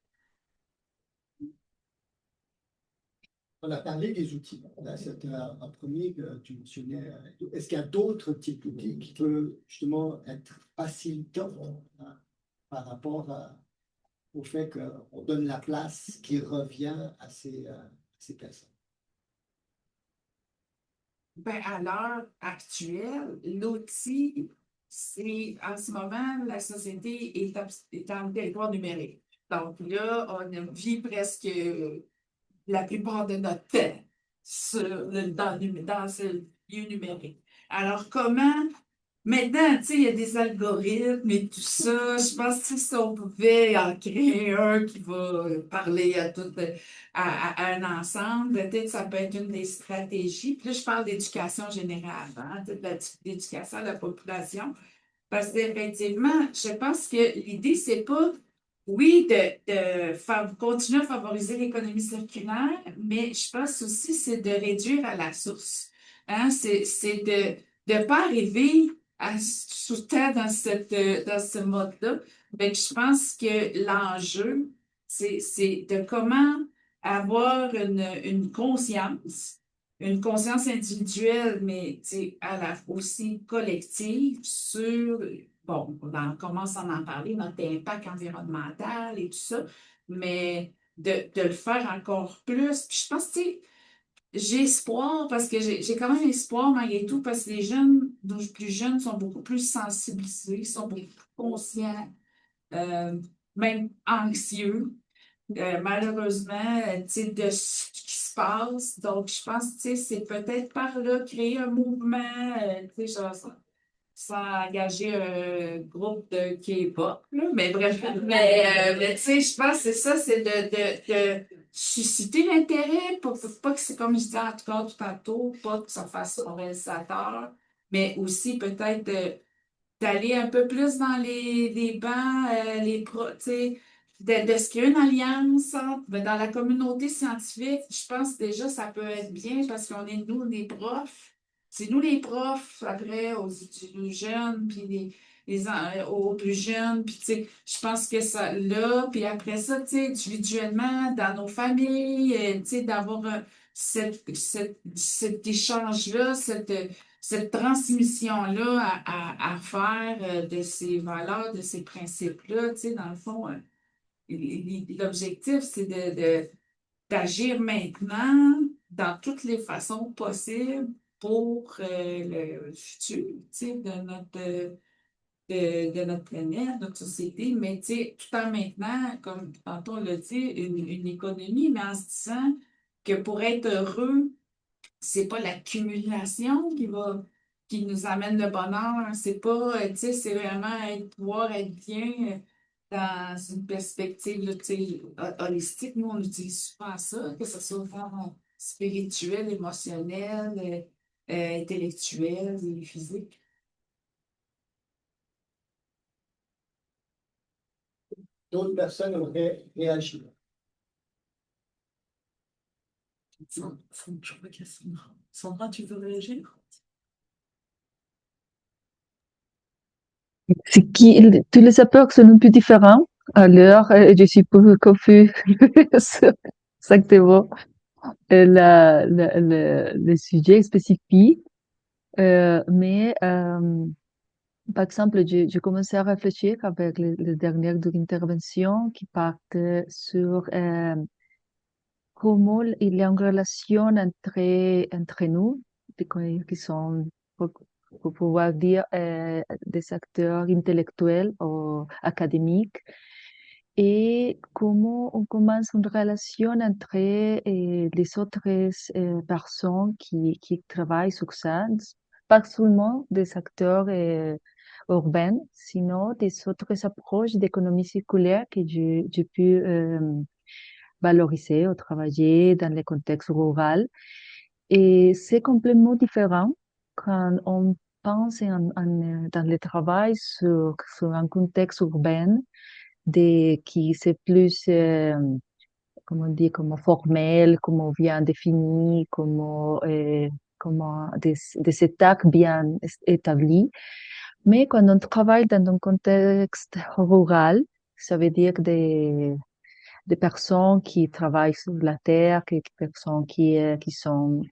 On a parlé des outils. Là, c'est un premier que tu mentionnais. Est-ce qu'il y a d'autres types d'outils qui peuvent justement être facilitants par rapport au fait qu'on donne la place qui revient à ces personnes? Ben, à l'heure actuelle, l'outil, c'est en ce moment, la société est en territoire numérique. Donc là, on vit presque la plupart de notre temps dans ce lieu numérique. Alors, comment maintenant, tu sais, il y a des algorithmes et tout ça. Je pense que si on pouvait en créer un qui va parler à tout, à un ensemble, peut-être que ça peut être une des stratégies. Puis là, je parle d'éducation générale, hein, d'éducation à la population. Parce qu'effectivement, je pense que l'idée, c'est pas, oui, de continuer à favoriser l'économie circulaire, mais je pense aussi, c'est de réduire à la source. Hein? C'est de ne pas arriver à sous-terre dans ce mode-là. Donc, je pense que l'enjeu, c'est de comment avoir une conscience individuelle, mais aussi collective sur, bon, on commence à en parler, notre impact environnemental et tout ça, mais de le faire encore plus. Puis je pense, tu sais, j'ai espoir parce que j'ai quand même espoir malgré tout parce que les jeunes, nos plus jeunes sont beaucoup plus sensibilisés, sont beaucoup plus conscients, euh, même anxieux. Malheureusement, tu sais, de ce qui se passe. Donc, je pense, tu sais, c'est peut-être par là créer un mouvement, tu sais, genre, sans engager un groupe de K-pop, là, mais bref. Mais tu sais, je pense que c'est ça, c'est de susciter l'intérêt pour pas que c'est comme je disais en tout cas tout tantôt, pas que ça fasse moralisateur, mais aussi peut-être d'aller un peu plus dans les bancs, tu sais, de se créer une alliance ben, dans la communauté scientifique. Je pense déjà ça peut être bien parce qu'on est nous les profs. C'est nous les profs, après, aux jeunes, puis aux plus jeunes, puis tu sais, je pense que ça, là, puis après ça, tu sais, individuellement, dans nos familles, tu sais, d'avoir cet échange-là, cette transmission-là à faire de ces valeurs, de ces principes-là, tu sais, dans le fond, l'objectif, c'est d'agir maintenant dans toutes les façons possibles pour le futur, tu sais, de notre planète, notre société, mais tu sais, tout en maintenant, comme tantôt on l'a dit, une économie, mais en se disant que pour être heureux, c'est pas l'accumulation qui nous amène le bonheur. C'est pas, tu sais, c'est vraiment pouvoir être bien dans une perspective là, tu sais, holistique. Nous, on utilise souvent ça, que ce soit vraiment spirituel, émotionnel, intellectuel et physique. D'autres personnes auraient réagi. Sandra, tu veux réagir? C'est qui, tous les apports sont un peu différents. Alors, je suis peu confus sur exactement le sujet spécifique. Mais Par exemple, j'ai commencé à réfléchir avec les dernières interventions qui partent sur comment il y a une relation entre nous, qui sont, pour, pour pouvoir dire, des acteurs intellectuels ou académiques, et comment on commence une relation entre les autres personnes qui travaillent sur ça, pas seulement des acteurs urbains, sinon des autres approches d'économie circulaire que j'ai pu valoriser ou travailler dans le contexte rural. Et c'est complètement différent quand on pense dans le travail sur un contexte urbain qui c'est plus, comment on dit, comme formel, comme bien défini, comme des étapes bien établies. Mais quand on travaille dans un contexte rural, ça veut dire des personnes qui travaillent sur la terre, des personnes qui sont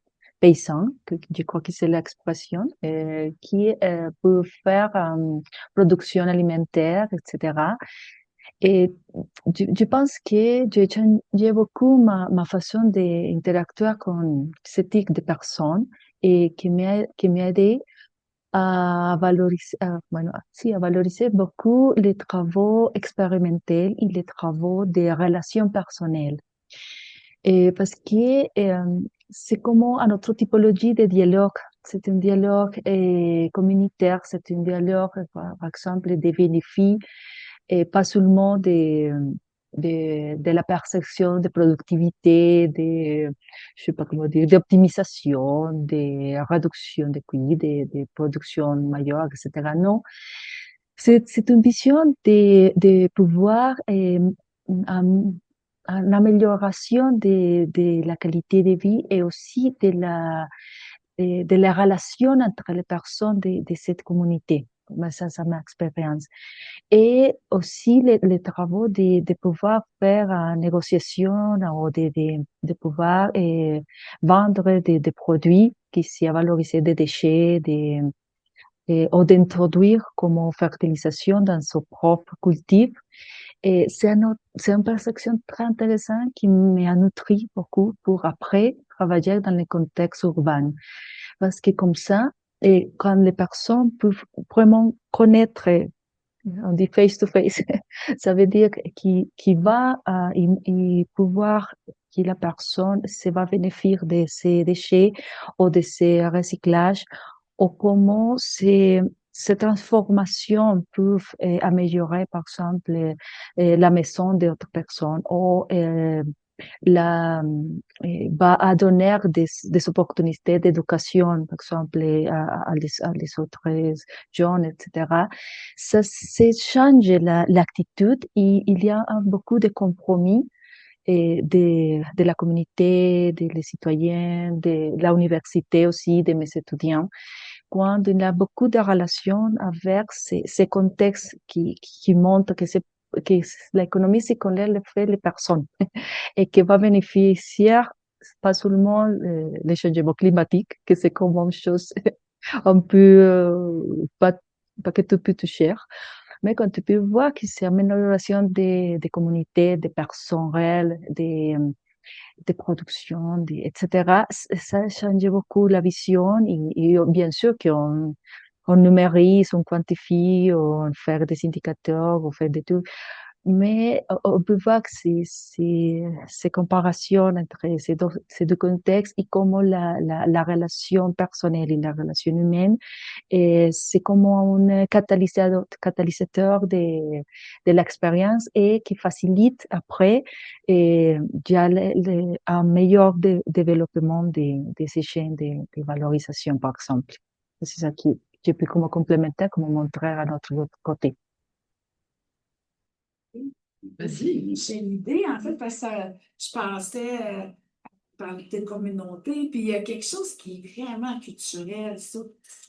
paysans, je crois que c'est l'expression, qui peuvent faire production alimentaire, etc. Et je pense que j'ai changé beaucoup ma façon d'interagir avec ce type de personnes et qui m'a aidé à valoriser, bueno, sí, à valoriser beaucoup les travaux expérimentaux et les travaux des relations personnelles. Et parce que c'est comme une autre typologie de dialogue. C'est un dialogue communautaire, c'est un dialogue, par exemple, des bénéfices et pas seulement de la perception de productivité, je sais pas comment dire, d'optimisation, de réduction des coûts, de production meilleure, etc. Non, c'est une vision de pouvoir am- une amélioration de la qualité de vie et aussi de la relation entre les personnes de cette communauté. Mais ça, c'est ma expérience. Et aussi les travaux de pouvoir faire une négociation ou de pouvoir vendre des produits qui sont valorisés des déchets, ou d'introduire comme fertilisation dans son propre cultif. Et c'est une perception très intéressante qui m'a nutri beaucoup pour après travailler dans le contexte urbain. Parce que comme ça, et quand les personnes peuvent vraiment connaître, on dit face to face, ça veut dire qu'il va pouvoir, que la personne se va bénéficier de ces déchets ou de ces recyclages, ou comment ces transformations peuvent améliorer, par exemple, la maison d'autres personnes ou va donner des opportunités d'éducation, par exemple, à les autres jeunes, etc. Ça change l'attitude et il y a beaucoup de compromis de la communauté, des citoyens, de l'université aussi, de mes étudiants, quand il y a beaucoup de relations avec ces contextes qui montrent que l'économie circulaire le fait les personnes et qui va bénéficier pas seulement les changements climatiques, que c'est comme une chose un peu pas que tu peux toucher, mais quand tu peux voir que c'est une amélioration des communautés, des personnes réelles, des productions, etc., ça change beaucoup la vision et bien sûr on numérise, on quantifie, on fait des indicateurs, on fait des tout. Mais on peut voir que ces comparations entre ces deux contextes et comment la relation personnelle et la relation humaine, et c'est comme un catalyseur de l'expérience et qui facilite après déjà un meilleur développement de ces chaînes de valorisation, par exemple. C'est ça qui j'ai pu comme complémentaire, comme montrer à notre autre côté. Vas-y. J'ai une idée, en fait, parce que je pensais parler de communauté, puis il y a quelque chose qui est vraiment culturel, ça,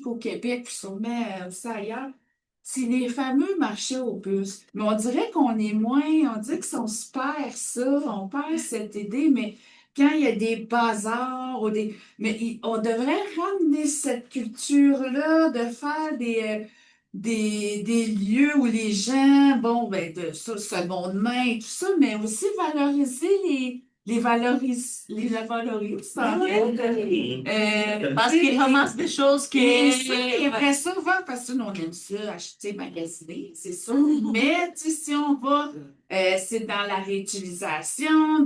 au Québec, puis sûrement aussi ailleurs. C'est les fameux marchés aux puces. Mais on dirait qu'on est moins, on dirait qu'on se perd ça, on perd cette idée, mais quand il y a des bazars ou mais on devrait ramener cette culture-là de faire des lieux où les gens, bon, ben, de ça, seconde main et tout ça, mais aussi valoriser les valorisent, en fait. Parce qu'ils ramassent des choses qui... Et ça, ils aimeraient ça voir, parce que nous, on aime ça, acheter, magasiner, c'est sûr. Mais, tu sais, si on va, c'est dans la réutilisation,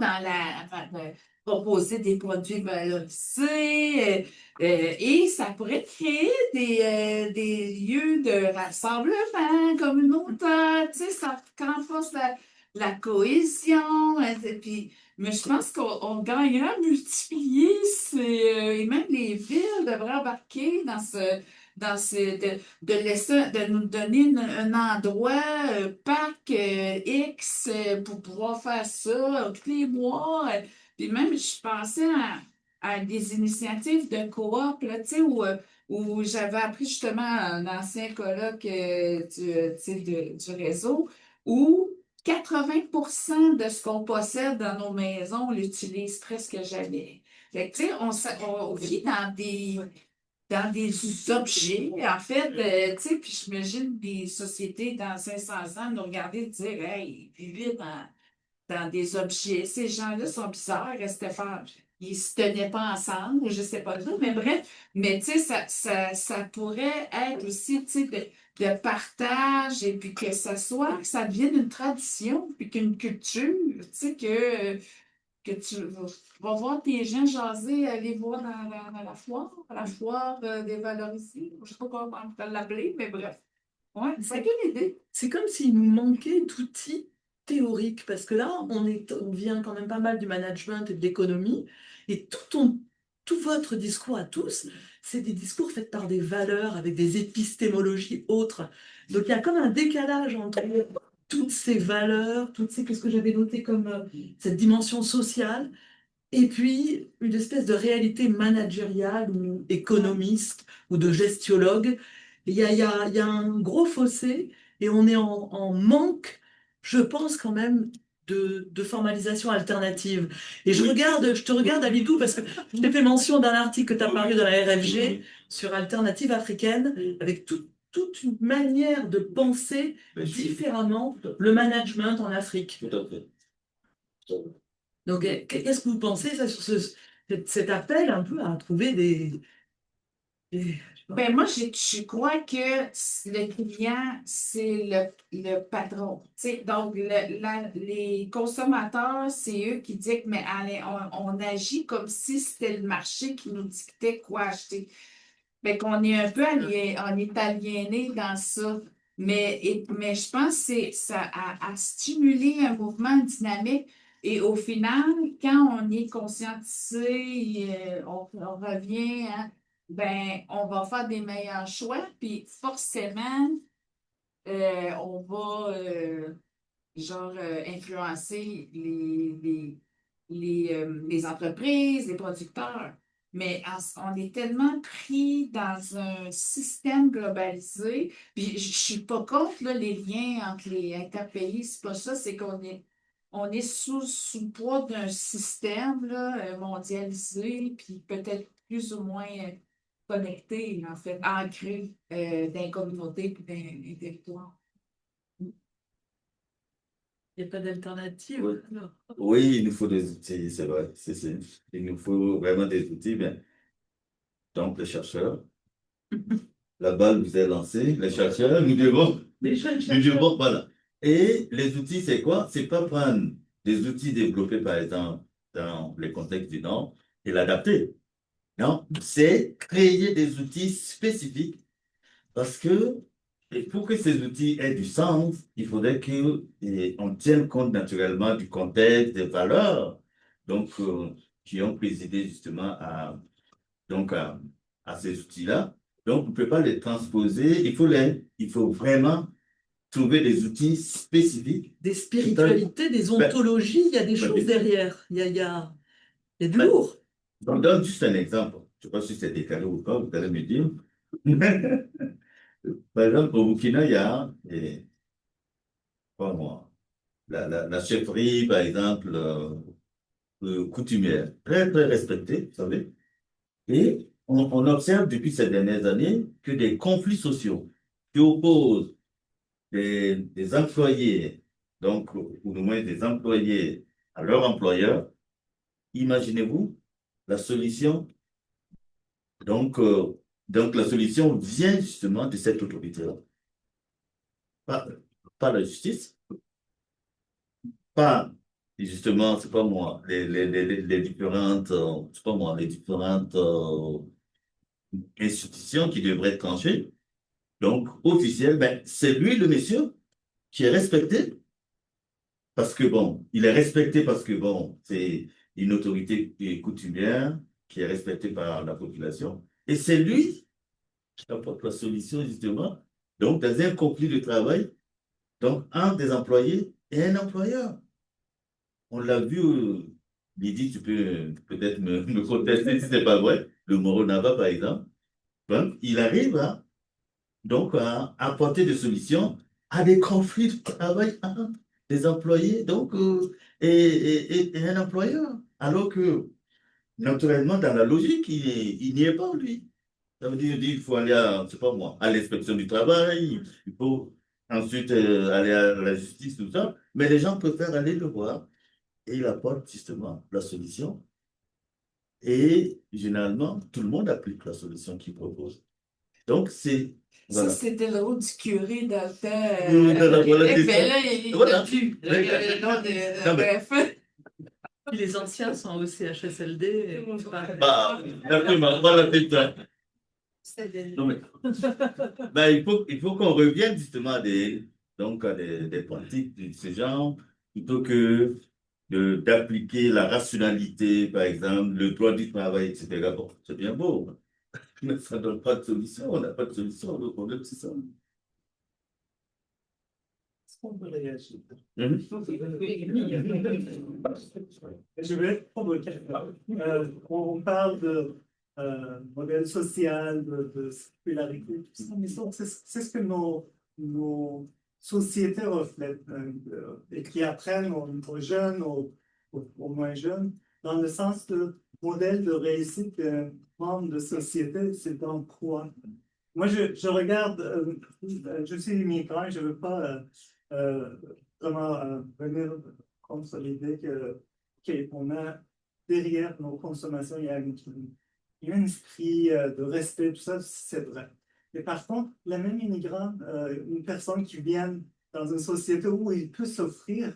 proposer des produits valorisés, et ça pourrait créer des lieux de rassemblement communautaire, tu sais, ça renforce la cohésion, et puis, mais je pense qu'on gagnerait à multiplier, et même les villes devraient embarquer de laisser, de nous donner un endroit, parc X, pour pouvoir faire ça tous les mois. Puis même, je pensais à des initiatives de coop, là, tu sais, où j'avais appris justement un ancien colloque tu sais, du réseau, où 80% de ce qu'on possède dans nos maisons, on l'utilise presque jamais. Fait que, tu sais, on vit dans des objets, en fait, tu sais, puis j'imagine des sociétés dans 500 ans nous regarder et dire, hey, ils vivent dans des objets. Ces gens-là sont bizarres, ils restaient forts. Ils se tenaient pas ensemble, je sais pas trop, mais bref, mais tu sais, ça pourrait être aussi, tu sais, de partage et puis que ça devienne une tradition, puis qu'une culture, tu sais, que tu vas voir tes gens jaser, aller voir dans la foire des valorisés. Je sais pas comment on peut l'appeler, mais bref. Ouais, c'est une idée. C'est comme s'il nous manquait d'outils théoriques, parce que là, on vient quand même pas mal du management et de l'économie, et tout votre discours à tous, c'est des discours faits par des valeurs, avec des épistémologies autres. Donc il y a comme un décalage entre toutes ces valeurs, qu'est-ce que j'avais noté comme cette dimension sociale, et puis une espèce de réalité managériale ou économiste ou de gestiologue. Il y a un gros fossé et on est en manque, je pense quand même, de formalisation alternative. Et je te regarde, Abidou, parce que je t'ai fait mention d'un article que tu as paru dans la RFG sur Alternative africaine, avec toute une manière de penser différemment le management en Afrique. Tout à fait. Donc, qu'est-ce que vous pensez ça, sur cet appel un peu à trouver je sais pas. Ben moi, je crois que le client, c'est le patron. Tu sais, donc, les consommateurs, c'est eux qui disent, mais allez, on agit comme si c'était le marché qui nous dictait quoi acheter. Fait qu'on est un peu on est aliéné dans ça. Mais je pense que c'est ça a stimulé un mouvement dynamique. Et au final, quand on est conscientisé, on revient à, ben, on va faire des meilleurs choix, puis forcément, on va influencer les entreprises, les producteurs. Mais on est tellement pris dans un système globalisé, puis je suis pas contre là, les liens entre les interpays, c'est pas ça, c'est on est sous le poids d'un système là, mondialisé, puis peut-être plus ou moins connecté, en fait, ancré dans les communautés puis dans les territoires. Il n'y a pas d'alternative. Oui. Alors. Oui, il nous faut des outils, c'est vrai. Il nous faut vraiment des outils. Mais, donc, les chercheurs, la balle vous est lancée. Les chercheurs, nous devons, voilà. Et les outils, c'est quoi? C'est pas prendre des outils développés, par exemple, dans les contextes du Nord et l'adapter. Non, c'est créer des outils spécifiques parce que et pour que ces outils aient du sens, il faudrait qu'on tienne compte naturellement du contexte, des valeurs, donc, qui ont présidé justement donc à ces outils-là. Donc, on ne peut pas les transposer, il faut vraiment trouver des outils spécifiques. Des spiritualités, des ontologies, il y a des choses derrière. Il y a de lourd. On donne juste un exemple. Je ne sais pas si c'est décalé ou pas, vous allez me dire. Par exemple, au Burkina, il y a pas moi, la chefferie, par exemple, coutumière, très, très respectée, vous savez. Et on observe depuis ces dernières années que des conflits sociaux qui oppose des employés, donc, ou du moins des employés à leur employeur, imaginez-vous la solution. Donc, la solution vient justement de cette autorité-là. Pas, pas la justice, pas justement, c'est pas moi, les différentes, c'est pas moi, les différentes institutions qui devraient trancher. Donc, officiel, ben, c'est lui le monsieur qui est respecté parce que bon, il est respecté parce que bon, c'est une autorité coutumière qui est respectée par la population. Et c'est lui qui apporte la solution justement. Donc, dans un conflit de travail, donc, entre des employés et un employeur. On l'a vu, Lydie, tu peux peut-être me contester si ce n'est pas vrai, le Moronava, par exemple. Donc, il arrive donc, à apporter des solutions à des conflits de travail entre des employés donc, et un employeur. Alors que, naturellement, dans la logique, il n'y est pas, lui. Ça veut dire qu'il faut aller à, c'est pas moi, à l'inspection du travail, il faut ensuite aller à la justice, tout ça. Mais les gens préfèrent aller le voir et il apporte justement la solution. Et généralement, tout le monde applique la solution qu'il propose. Donc, c'est. Ça, Voilà. c'était le rôle du curé dans le temps. Oui, voilà, Québec, c'est mais ça. là, il Voilà. n'a plus le nom de Non, mais- bref. Puis les anciens sont au CHSLD. Et c'est pareil. Bah, exactement, voilà, c'est ça. Non, mais- Ben, il faut qu'on revienne justement donc à des pratiques de ce genre, plutôt que d'appliquer la rationalité, par exemple, le droit du travail, etc. Bon, c'est bien beau, mais ça ne donne pas de solution. On n'a pas de solution. Le problème, c'est ça. Est-ce qu'on peut réagir? Mhm. Je vais être provocateur. On parle de modèle social, de sécularité, tout ça, mais c'est ce que nos sociétés reflètent et qui apprennent aux jeunes, aux moins jeunes, dans le sens de modèle de réussite d'un membre de société, c'est dans quoi? Moi, je regarde, je suis immigrant, je ne veux pas vraiment venir contre l'idée qu'on a derrière nos consommations, il y a un esprit de respect, tout ça, c'est vrai. Mais par contre, le même immigrant, une personne qui vient dans une société où il peut s'offrir,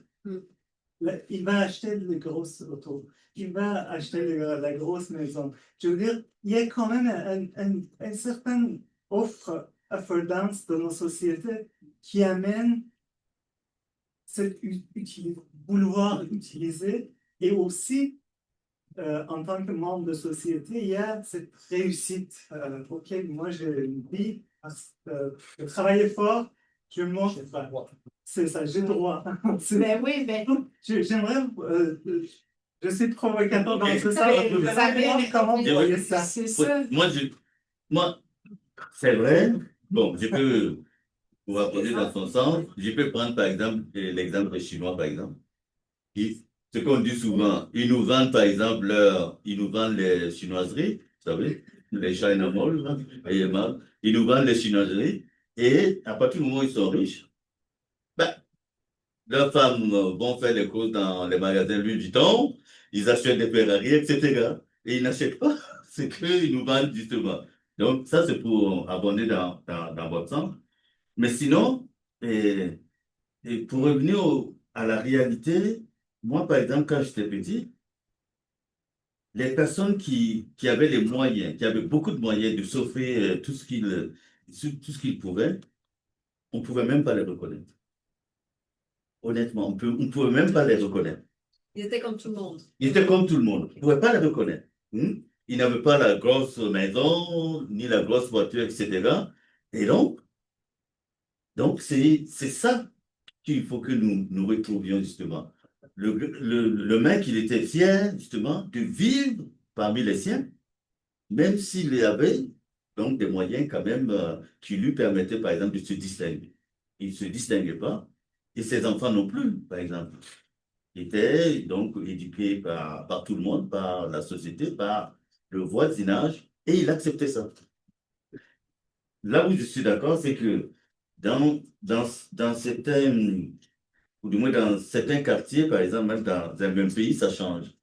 il va acheter les grosses autos, il va acheter la grosse maison. Je veux dire, il y a quand même une certaine offre affordance de nos sociétés qui amène cet vouloir utiliser et aussi en tant que membre de société, il y a cette réussite. OK, moi j'ai une vie, je travaille fort, je mange pas. C'est ça, j'ai droit. Ben oui, ben. J'aimerais, je suis provocateur dans ce sens. Comment vous voyez ça? C'est ça. Moi, c'est vrai. Bon, je peux vous rapporter dans son sens. Je peux prendre par exemple l'exemple des Chinois, par exemple. Ce qu'on dit souvent, ils nous vendent par exemple ils nous vendent les chinoiseries, vous savez, les China Mall, hein, ils nous vendent les chinoiseries et à partir du moment où ils sont riches, ben, leurs femmes vont faire des courses dans les magasins Louis Vuitton, ils achètent des Ferrari, etc. Et ils n'achètent pas ce qu'ils nous vendent justement. Donc ça c'est pour abonder dans votre sens. Mais sinon, et pour revenir à la réalité, moi, par exemple, quand j'étais petit, les personnes qui avaient les moyens, qui avaient beaucoup de moyens de s'offrir tout ce qu'ils pouvaient, on ne pouvait même pas les reconnaître. Honnêtement, on ne pouvait même pas les reconnaître. Ils étaient comme tout le monde. Ils étaient comme tout le monde. On ne pouvait pas les reconnaître. Ils n'avaient pas la grosse maison, ni la grosse voiture, etc. Et donc c'est ça qu'il faut que nous retrouvions justement. Le mec, il était fier justement de vivre parmi les siens, même s'il avait donc des moyens quand même qui lui permettaient par exemple de se distinguer. Il ne se distinguait pas, et ses enfants non plus, par exemple. Il était donc éduqué par tout le monde, par la société, par le voisinage, et il acceptait ça. Là où je suis d'accord, c'est que dans certains, ou du moins dans certains quartiers, par exemple, même dans un même pays, ça change.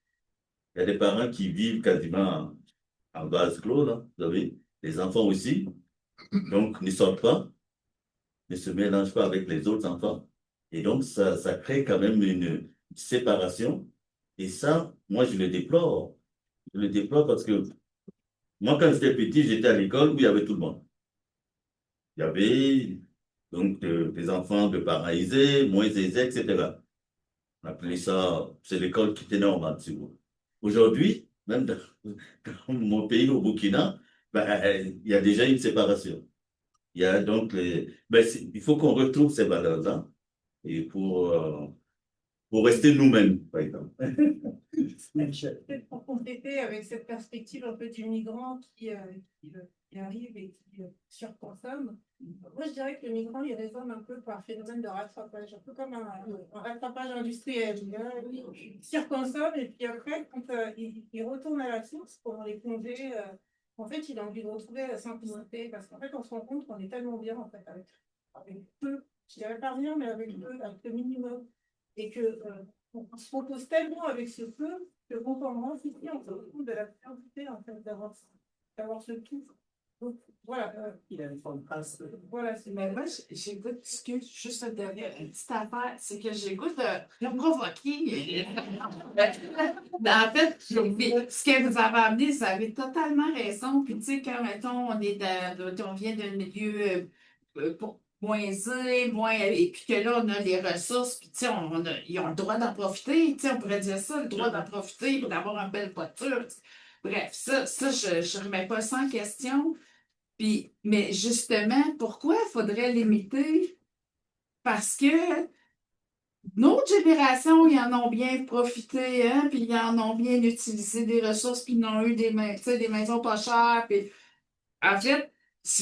Il y a des parents qui vivent quasiment en vase clos, là, vous savez, les enfants aussi, donc ne sortent pas, ne se mélangent pas avec les autres enfants. Et donc, ça crée quand même une séparation. Et ça, moi, je le déplore. Je le déplore parce que moi, quand j'étais petit, j'étais à l'école où il y avait tout le monde. Il y avait donc des enfants de parents aisés, moins aisés, etc. On appelait ça, c'est l'école qui était normale, si vous voulez. Aujourd'hui, même dans mon pays, au Burkina, ben, il y a déjà une séparation. Il y a donc il faut qu'on retrouve ces valeurs-là et pour rester nous-mêmes, par exemple. Peut-être pour compléter avec cette perspective un peu du migrant qui arrive et qui surconsomme, moi je dirais que le migrant il raisonne un peu par phénomène de rattrapage, un peu comme un rattrapage industriel. Il surconsomme et puis après, quand il retourne à la source pendant les congés, en fait il a envie de retrouver la simplicité parce qu'en fait on se rend compte qu'on est tellement bien en fait avec peu, je dirais pas rien, mais avec peu, avec le minimum. Et que on se repose tellement avec ce peu que quand on rentre ici, on se rend compte de la quantité en fait d'avoir ce tout. Donc voilà. Il a une forme passe. Voilà, c'est Mais moi, j'ai goût, juste une dernière petite affaire, c'est que j'ai goût de provoquer. En fait, ce que vous avez amené, vous avez totalement raison. Puis, tu sais, quand, mettons, on vient d'un milieu moins aisé, et puis que là, on a les ressources, puis, tu sais, ils ont le droit d'en profiter. Tu sais, on pourrait dire ça, le droit d'en profiter, puis d'avoir une belle voiture. Bref, ça je ne remets pas ça en question. Puis, mais justement, pourquoi il faudrait limiter? Parce que notre génération, ils en ont bien profité, hein, puis ils en ont bien utilisé des ressources, puis ils ont eu des maisons pas chères. Puis, en fait,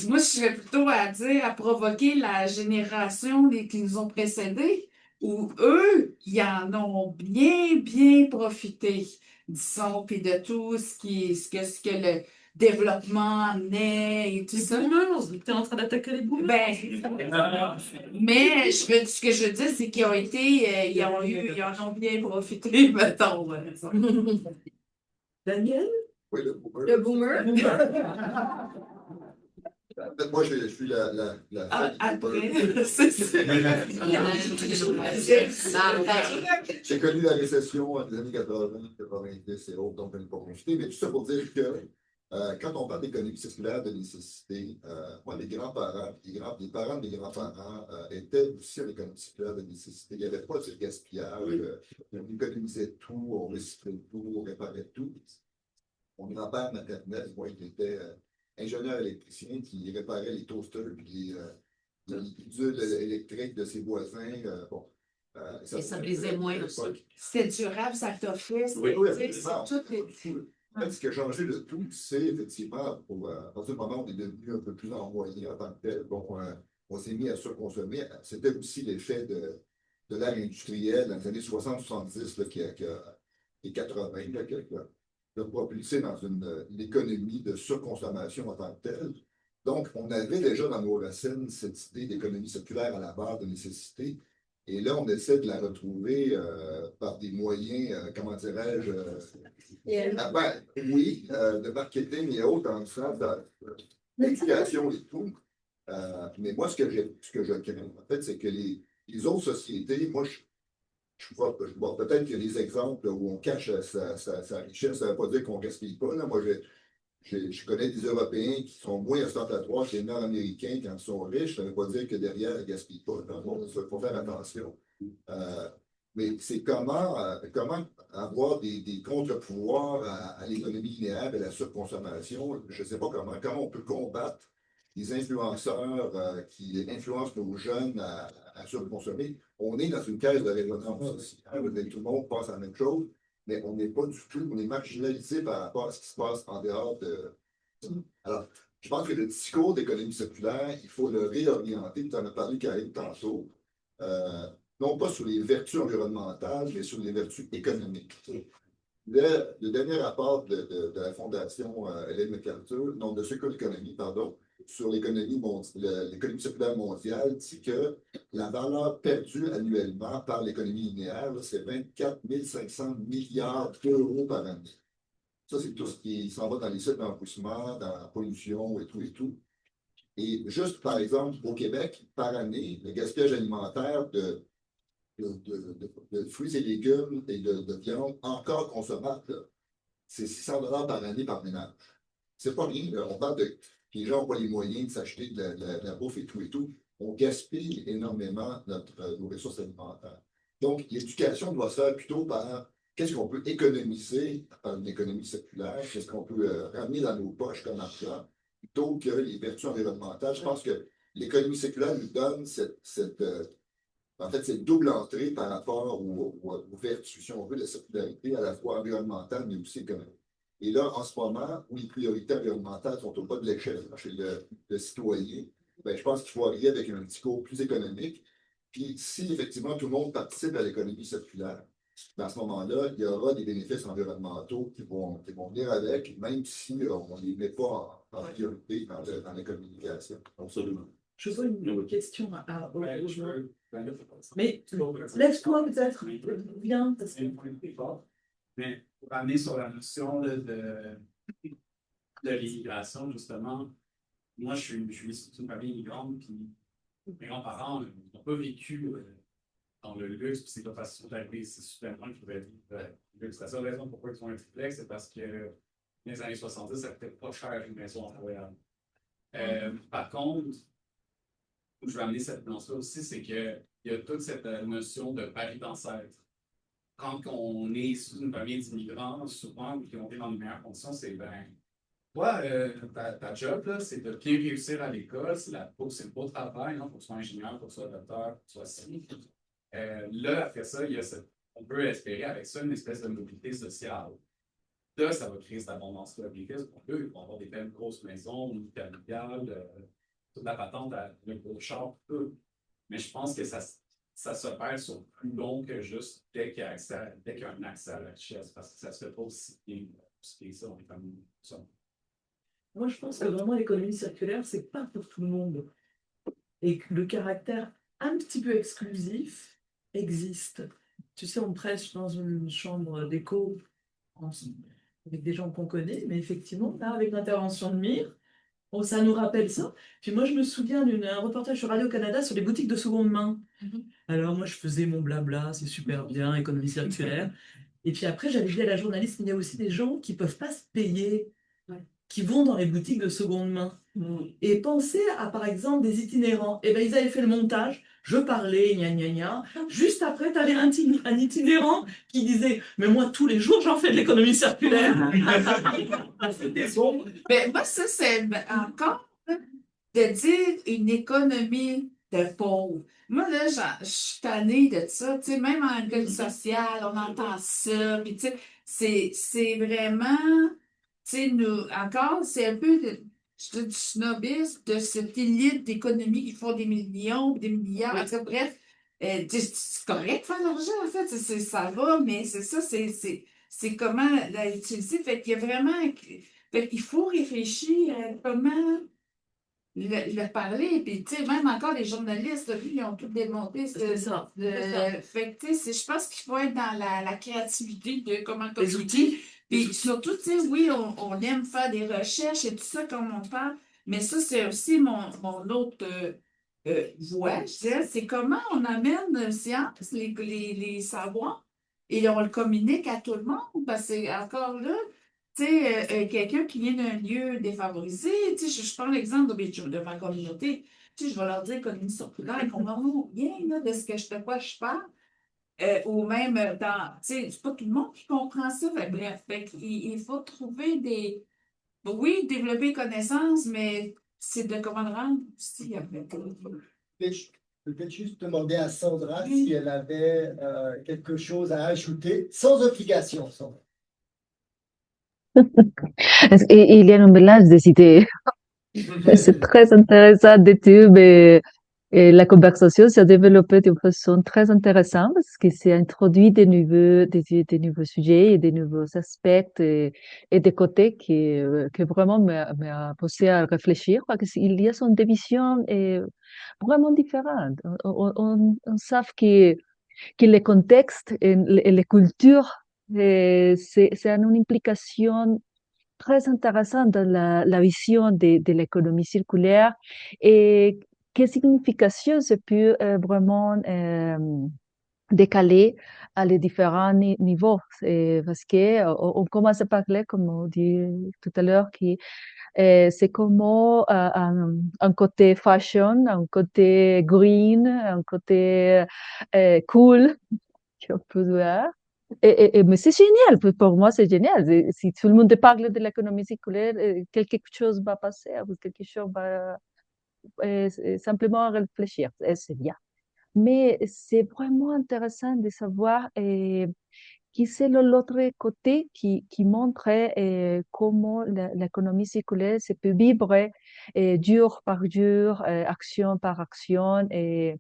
moi, je serais plutôt à dire, à provoquer la génération qui nous ont précédés, où eux, ils en ont bien, bien profité, disons, puis de tout ce que le développement amenait et tout Les ça. boomers, t'es en train d'attaquer les boomers? Mais ce que je veux dire, c'est qu'ils ont été, ils en ont bien profité, mettons. Daniel? Oui, le boomer. Le boomer. En fait, moi, je suis la Après, c'est ça. J'ai connu la récession des années 80, 90 et autres, donc je n'ai pas profité. Mais tout ça pour dire que quand on parle d'économie circulaire de nécessité, moi, les grands-parents, les parents des grands-parents étaient aussi en économie circulaire de nécessité. Il n'y avait pas de gaspillage. On économisait tout, on recyclait tout, on réparait tout. Mon grand-père maternel, moi, il était ingénieur électricien qui réparait les toasters et les pilules électriques de ses voisins. Et ça brisait moins aussi. C'était durable, ça t'offrait. Oui, c'est tout les... En fait, ce qui a changé le tout, c'est effectivement, à partir du moment où on est devenu un peu plus envoyé en tant que tel, on s'est mis à surconsommer. C'était aussi l'effet de l'ère industrielle dans les années 60-70 et 80 de propulser dans une économie de surconsommation en tant que telle. Donc, on avait déjà dans nos racines cette idée d'économie circulaire à la base de nécessité. Et là, on essaie de la retrouver par des moyens, comment dirais-je, oui, de marketing et autres, en sens d'éducation et tout. Mais moi, ce que je crains, en fait, c'est que les autres sociétés, moi, je vois peut-être qu'il y a des exemples où on cache sa richesse, ça ne veut pas dire qu'on ne gaspille pas. Là. Moi, je connais des Européens qui sont moins ostentatoires que les Nord-Américains quand ils sont riches. Ça ne veut pas dire que derrière, ils ne gaspillent pas. Donc, il faut faire attention. Mais c'est comment avoir des contre-pouvoirs à l'économie linéaire et à la surconsommation. Je ne sais pas comment on peut combattre les influenceurs qui influencent nos jeunes à surconsommer. On est dans une caisse de résonance sociale. Tout le monde pense à la même chose. Mais on n'est pas du tout, on est marginalisé par rapport à ce qui se passe en dehors de... Alors, je pense que le discours d'économie circulaire, il faut le réorienter, tu en as parlé, Karine, tantôt, non pas sur les vertus environnementales, mais sur les vertus économiques. Le dernier rapport de la Fondation Hélène MacArthur, non, de Circle Economy, pardon, sur l'économie circulaire mondiale dit que la valeur perdue annuellement par l'économie linéaire, c'est 24 500 milliards d'euros par année. Ça, c'est tout ce qui s'en va dans les sites d'enfouissement, dans la pollution et tout et tout. Et juste, par exemple, au Québec, par année, le gaspillage alimentaire de fruits et légumes et de viande encore consommables, c'est 600 $ par année par ménage. C'est pas rien, là. On parle de que les gens n'ont pas les moyens de s'acheter de la bouffe et tout et tout. On gaspille énormément nos ressources alimentaires. Donc, l'éducation doit se faire plutôt par qu'est-ce qu'on peut économiser par une économie circulaire, qu'est-ce qu'on peut ramener dans nos poches comme argent, plutôt que les vertus environnementales. Je pense que l'économie circulaire nous donne cette double entrée par rapport aux vertus, si on veut, de la circularité à la fois environnementale, mais aussi économique. Et là, en ce moment, où les priorités environnementales sont au bas de l'échelle chez le citoyen, ben, je pense qu'il faut arriver avec un discours plus économique. Puis, si effectivement tout le monde participe à l'économie circulaire, ben, à ce moment-là, il y aura des bénéfices environnementaux qui vont venir avec, même si on ne les met pas en priorité dans la communication. Absolument. Je vois une question mais lève-toi peut-être, viens. Mais pour amener sur la notion de l'immigration, justement, moi, je suis d'une famille immigrante, puis mes grands-parents n'ont pas vécu dans le luxe, puis c'est pas facile d'arriver ici soudainement qu'ils pouvaient vivre le luxe. La seule raison pourquoi ils ont un triplex, c'est parce que dans les années 70, ça coûtait pas cher une maison en Montréal. Par contre, où je veux amener cette notion aussi, c'est qu'il y a toute cette notion de pari d'ancêtre. Quand on est une famille d'immigrants, souvent, qui ont été dans de meilleures conditions, c'est toi, ta job, c'est de bien réussir à l'école, c'est le beau travail, il faut que tu sois ingénieur, il faut que tu sois docteur, il faut que tu sois ci. Là, après ça, on peut espérer avec ça une espèce de mobilité sociale. Là, ça va créer cette abondance-là. Puis, ils vont avoir des belles grosses maisons, une vie familiale, toute la patente, le gros char, tout. Mais je pense que ça se perd sur plus long que juste dès qu'il y a un accès à la richesse, parce que ça se fait pas aussi bien ça, on est comme ça. Moi, je pense que vraiment l'économie circulaire, c'est pas pour tout le monde. Et que le caractère un petit peu exclusif existe. Tu sais, on prêche dans une chambre d'écho avec des gens qu'on connaît, mais effectivement, là, avec l'intervention de Mire, ça nous rappelle ça. Puis moi, je me souviens d'un reportage sur Radio-Canada sur les boutiques de seconde main. Alors moi, je faisais mon blabla, c'est super bien, économie circulaire. Et puis après, j'avais dit à la journaliste, il y a aussi des gens qui ne peuvent pas se payer, qui vont dans les boutiques de seconde main. Et pensez à, par exemple, des itinérants. Eh bien, ils avaient fait le montage, je parlais, gna gna gna. Juste après, tu avais un itinérant qui disait « Mais moi, tous les jours, j'en fais de l'économie circulaire. » Mais moi, ça, c'est encore de dire une économie de pauvres. Moi, là, je suis tannée de ça. Tu sais, même en école sociale, on entend ça. Puis, tu sais, c'est vraiment, tu sais, encore, c'est un peu du snobisme de cette élite d'économie qui font des millions, des milliards. En tout cas, bref, c'est correct de faire de l'argent, en fait. Ça va, mais c'est ça, c'est comment l'utiliser. Fait qu'il y a vraiment. Fait qu'il faut réfléchir à comment le parler. Puis, tu sais, même encore les journalistes, là, ils ont tout démonté. C'est ça. Fait que, tu sais, je pense qu'il faut être dans la créativité de comment Les outils. Puis surtout, tu sais, oui, on aime faire des recherches et tout ça comme on parle, mais ça, c'est aussi mon autre voie, je dirais, c'est comment on amène la science, les savoirs, et on le communique à tout le monde, parce que encore là, tu sais, quelqu'un qui vient d'un lieu défavorisé, tu sais, je prends l'exemple de ma communauté, tu sais, je vais leur dire économie circulaire, ils comprennent rien là, de quoi je parle. Ou même dans, tu sais, c'est pas tout le monde qui comprend ça. Bref, il faut trouver oui, développer des connaissances, mais c'est de comment le rendre aussi après. Peut-être juste demander à Sandra si elle avait quelque chose à ajouter, sans obligation, Sandra. Et il y a un mélange des idées. C'est très intéressant d'études Et la conversation s'est développée d'une façon très intéressante parce qu'il s'est introduit des nouveaux sujets et des nouveaux aspects et des côtés qui vraiment m'a poussé à réfléchir parce qu'il y a son division est vraiment différente. On sait que les contextes et les cultures, c'est une implication très intéressante dans la vision de l'économie circulaire et quelle signification ça peut vraiment décaler à les différents niveaux. Parce que on commence à parler, comme on dit tout à l'heure, qui c'est comment un côté fashion, un côté green, un côté cool qu'on peut voir. Mais c'est génial, pour moi c'est génial. Si tout le monde parle de l'économie circulaire, quelque chose va passer, ou quelque chose va simplement réfléchir, et c'est bien. Mais c'est vraiment intéressant de savoir qui c'est l'autre côté qui montre comment l'économie circulaire se peut vivre jour par jour, action par action, et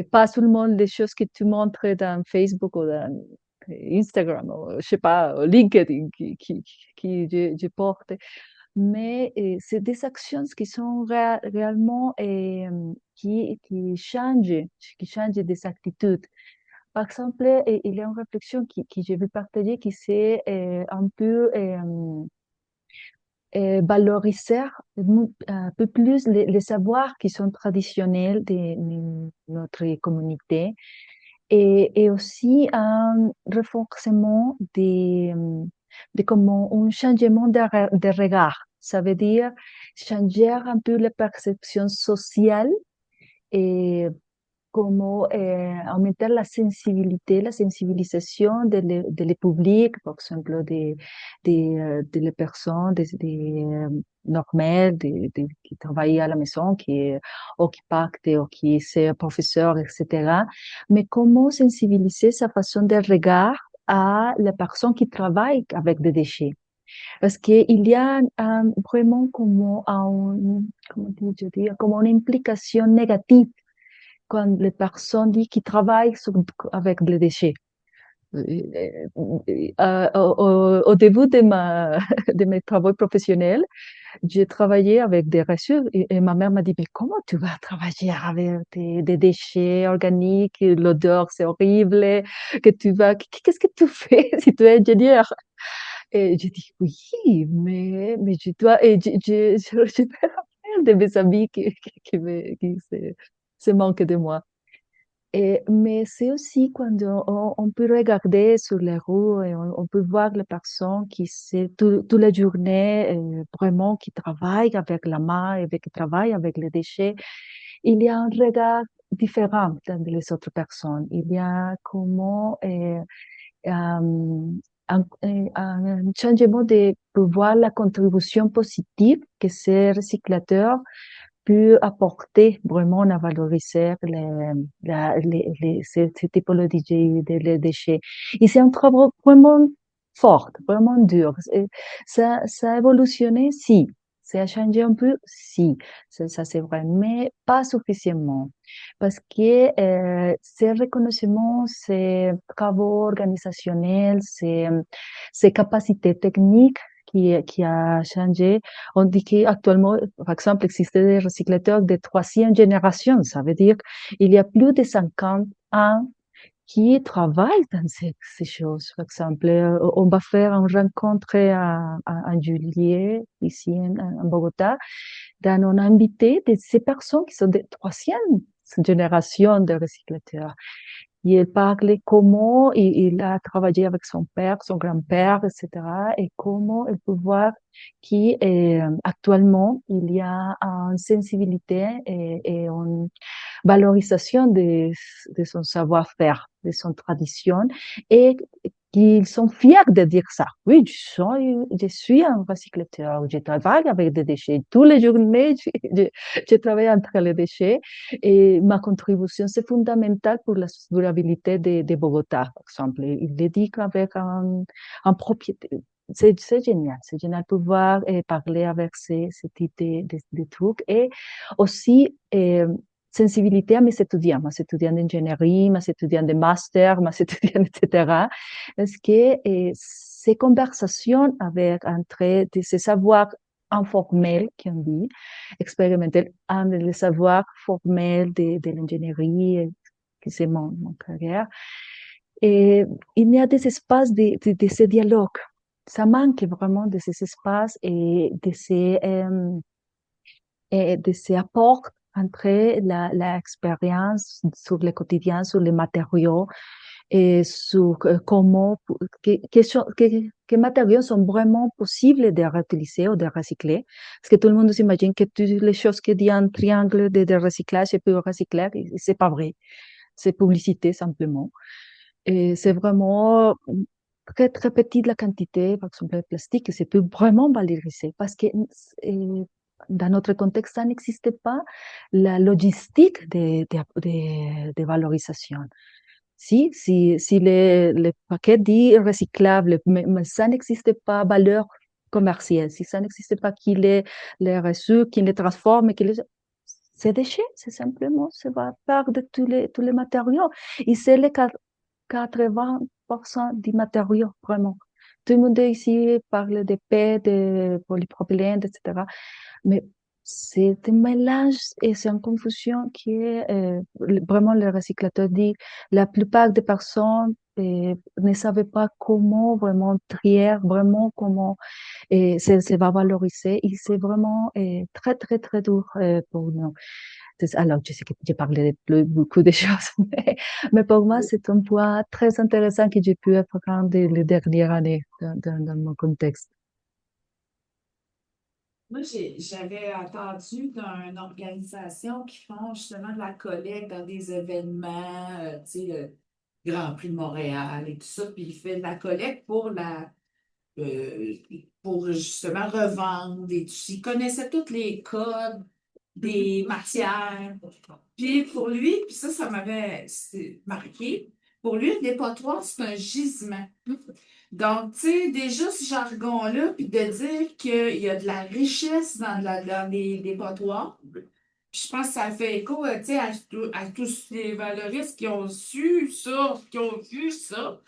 pas seulement les choses que tu montres dans Facebook ou dans Instagram, ou, je sais pas, LinkedIn qui je porte, mais c'est des actions qui sont réellement qui changent des attitudes. Par exemple, il y a une réflexion que je veux partager qui c'est un peu valoriser un peu plus les savoirs qui sont traditionnels de notre communauté et aussi un renforcement de comment un changement de regard. Ça veut dire changer un peu la perception sociale et comment augmenter la sensibilisation de les publics, par exemple, de les personnes normales, qui travaillent à la maison, ou qui partent, ou qui sont professeurs, etc. Mais comment sensibiliser sa façon de regard à les personnes qui travaillent avec des déchets. Parce qu'il y a vraiment comment une implication négative quand les personnes disent qu'ils travaillent avec les déchets. Au début de mes travaux professionnels, j'ai travaillé avec des reçus et ma mère m'a dit, mais comment tu vas travailler avec des déchets organiques, l'odeur c'est horrible, qu'est-ce que tu fais si tu es ingénieur? Et j'ai dit, oui, mais je dois, et je me rappelle de mes amis qui se moquent de moi. Mais c'est aussi quand on peut regarder sur les rues et on peut voir les personnes qui, c'est toute la journée, vraiment, qui travaillent avec la main et qui travaillent avec les déchets. Il y a un regard différent dans les autres personnes. Il y a comment un changement de voir la contribution positive que ces recyclateurs peut apporter vraiment à valoriser ces typologies de déchets. Et c'est un travail vraiment fort, vraiment dur. Ça a évolutionné, si. Ça a changé un peu, si. Ça c'est vrai, mais pas suffisamment. Parce que ces reconnaissements, ces travaux organisationnels, ces capacités techniques qui a changé. On dit qu'actuellement, par exemple, existe des recyclateurs de troisième génération. Ça veut dire qu'il y a plus de 50 ans qui travaillent dans ces choses. Par exemple, on va faire une rencontre en juillet, ici en Bogota. On a invité ces personnes qui sont de troisième génération de recyclateurs. Il parlait comment il a travaillé avec son père, son grand-père, etc. Et comment il peut voir qu'actuellement, il y a une sensibilité et une valorisation de son savoir-faire, de son tradition, et qu'ils sont fiers de dire ça. Oui, je suis un recyclateur, je travaille avec des déchets. Tous les journées, je travaille entre les déchets et ma contribution, c'est fondamental pour la durabilité de Bogota, par exemple. Il le dit qu'avec un propriétaire, c'est génial pouvoir parler avec ces types de trucs et aussi sensibilité à mes étudiants d'ingénierie, mes étudiants de master, mes étudiants, etc. Parce que ces conversations entre ces savoirs informels, qu'on dit, expérimentels, avec les savoirs formels de l'ingénierie, qui c'est mon carrière, et il y a des espaces de ces dialogues. Ça manque vraiment de ces espaces et de ces apports entre l'expérience sur le quotidien, sur les matériaux et sur comment, que matériaux sont vraiment possibles de réutiliser ou de recycler. Parce que tout le monde s'imagine que toutes les choses qui disent un triangle de recyclage et puis recycler, c'est pas vrai. C'est publicité simplement. Et c'est vraiment très, très petite la quantité, par exemple, de plastique, que c'est peut vraiment valoriser parce que dans notre contexte, ça n'existe pas la logistique de valorisation. Si le paquet dit recyclable, mais ça n'existe pas valeur commerciale, si ça n'existe pas qui les reçu, qui les transforme, c'est déchets, c'est simplement, ça va part de tous les matériaux. Et c'est les 80% des matériaux, vraiment. Tout le monde ici parle de paix, de polypropylène, etc. Mais c'est un mélange et c'est une confusion qui est vraiment le recyclateur dit. La plupart des personnes ne savaient pas comment vraiment trier, vraiment comment ça va valoriser. Et c'est vraiment très, très, très dur pour nous. Alors, je sais que j'ai parlé de beaucoup de choses, mais pour moi, c'est un point très intéressant que j'ai pu apprendre les dernières années dans mon contexte. Moi, j'avais entendu d'une organisation qui font justement de la collecte dans des événements, tu sais, le Grand Prix de Montréal et tout ça, puis il fait de la collecte euh, pour justement revendre et tout ça. Il connaissait tous les codes des matières. Puis pour lui, puis ça m'avait marqué, pour lui, le dépotoir, c'est un gisement. Donc, tu sais, déjà ce jargon-là, puis de dire qu'il y a de la richesse dans les dépotoirs, puis je pense que ça fait écho, tu sais, à tous les valoristes qui ont su ça, qui ont vu ça.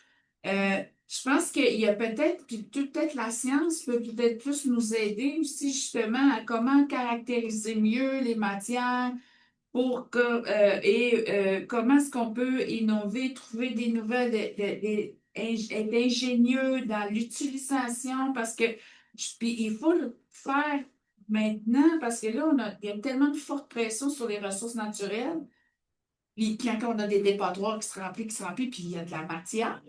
Je pense qu'il y a peut-être, puis peut-être la science peut peut-être plus nous aider aussi justement à comment caractériser mieux les matières pour comment est-ce qu'on peut innover, trouver des nouvelles, être ingénieux dans l'utilisation parce que puis il faut le faire maintenant parce que là, il y a tellement de forte pression sur les ressources naturelles. Puis quand on a des dépotoirs qui se remplissent, puis il y a de la matière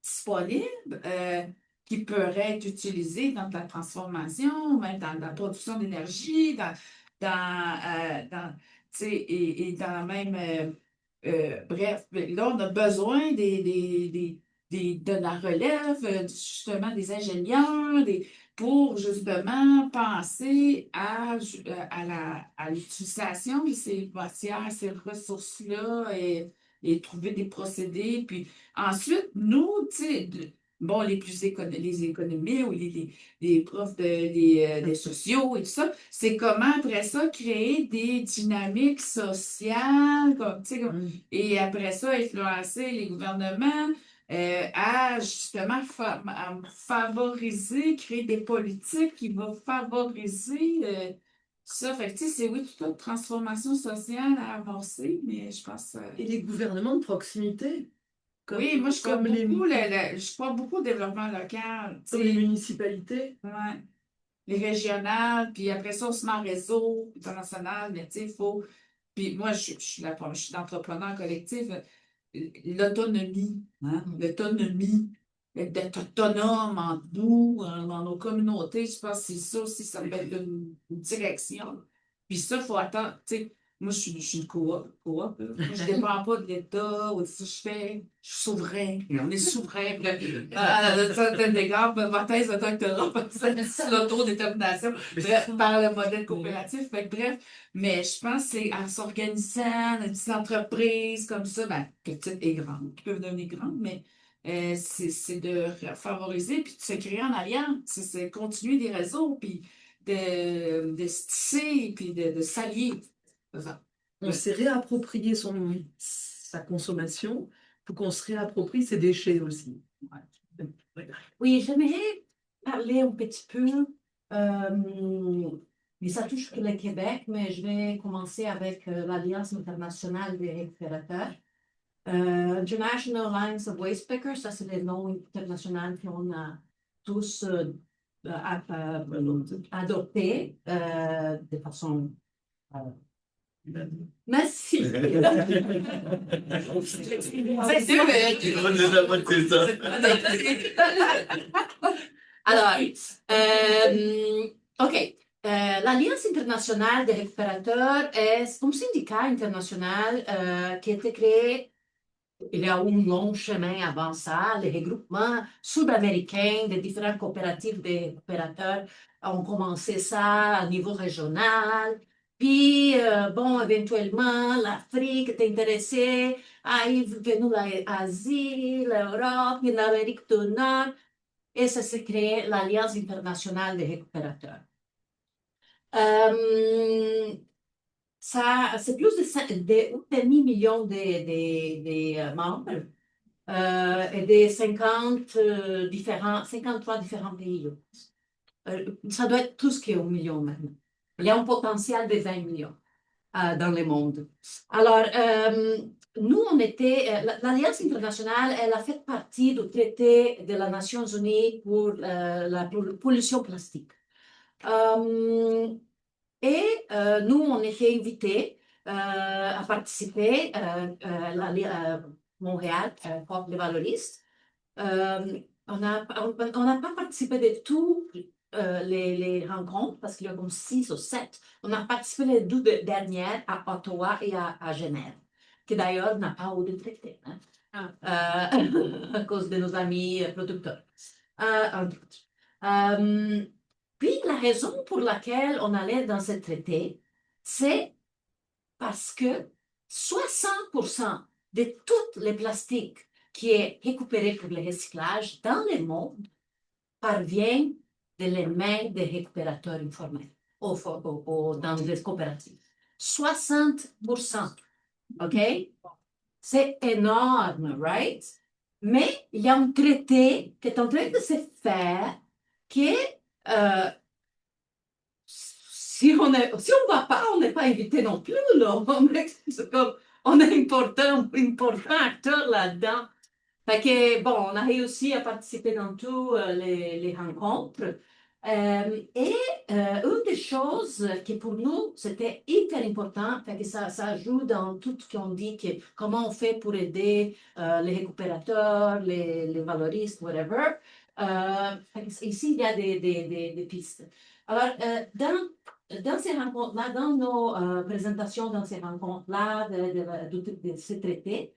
disponible qui pourrait être utilisée dans la transformation, même dans la production d'énergie, tu sais, et dans même, bref, là, on a besoin de la relève, justement, des ingénieurs, pour justement penser à l'utilisation de ces matières, ces ressources-là et trouver des procédés. Puis ensuite, nous, tu sais, bon, les économies ou les profs des sociaux et tout ça, c'est comment après ça créer des dynamiques sociales, et après ça, influencer les gouvernements à justement à favoriser, créer des politiques qui vont favoriser ça. Fait que, tu sais, c'est oui, toute une transformation sociale à avancer, mais je pense. Et les gouvernements de proximité, Oui, moi, je crois comme les, beaucoup, je crois beaucoup au développement local. comme les municipalités. Ouais. Les régionales, puis après ça, on se met en réseau international, mais tu sais, il faut. Puis moi, je suis entrepreneur collectif, l'autonomie, hein? L'autonomie, d'être autonome en nous, dans nos communautés, je pense que c'est ça aussi, ça peut être une direction. Puis ça, il faut attendre, tu sais, moi, je suis une coop, là. Je ne dépends pas de l'État ou de ce que je suis souverain. On est souverain. À certains égards, ma thèse de doctorat, c'est l'autodétermination par le modèle coopératif. Fait que, bref, mais je pense que c'est en s'organisant, des petites entreprises comme ça, ben, petites et grandes, qui peuvent devenir grandes, mais c'est de favoriser puis de se créer en alliance, c'est continuer des réseaux, puis de se tisser, puis de s'allier. C'est ça. on s'est réapproprié sa consommation, pour qu'on se réapproprie ses déchets aussi. Oui, j'aimerais parler un petit peu, mais ça touche que le Québec, mais je vais commencer avec l'Alliance internationale des récupérateurs. International Alliance of Waste Pickers, ça c'est le nom international qu'on a tous adopté de façon... Merci. Alors, OK. L'Alliance internationale des récupérateurs est un syndicat international qui a été créé il y a un long chemin avant ça. Les regroupements sud-américains des différentes coopératives des récupérateurs ont commencé ça à niveau régional. Puis, bon, éventuellement, l'Afrique est intéressée, est venu l'Asie, l'Europe, l'Amérique du Nord, et ça s'est créé l'Alliance internationale des récupérateurs. C'est plus de demi-million de membres et de 53 différents pays. Ça doit être plus qu'un million maintenant. Il y a un potentiel de 20 millions dans le monde. Alors, nous, on était... l'Alliance internationale, elle a fait partie du traité de las Nations Unies pour la pollution plastique. Et nous, on était invités à participer à Montréal, Port des valoristes. On n'a pas participé de tous les rencontres, parce qu'il y a comme 6 ou 7. On a participé les 2 dernières à Ottawa et à Genève, qui d'ailleurs n'a pas eu de traité, hein, à cause de nos amis producteurs. Puis la raison pour laquelle on allait dans ce traité, c'est parce que 60% de tous les plastiques qui est récupéré pour le recyclage dans le monde parvient de les mains des récupérateurs informels dans les coopératives. 60%. OK? C'est énorme, right? Mais il y a un traité qui est en train de se faire qui est si on ne va pas, on n'est pas invité non plus, là. On est important acteur là-dedans. Fait que, bon, on a réussi à participer dans toutes les rencontres. Et une des choses qui pour nous, c'était hyper important, fait que ça joue dans tout ce qu'on dit, que comment on fait pour aider les récupérateurs, les valoristes, whatever. Ici, il y a des pistes. Alors, dans ces rencontres-là, dans nos présentations, dans ces rencontres-là de ces traités,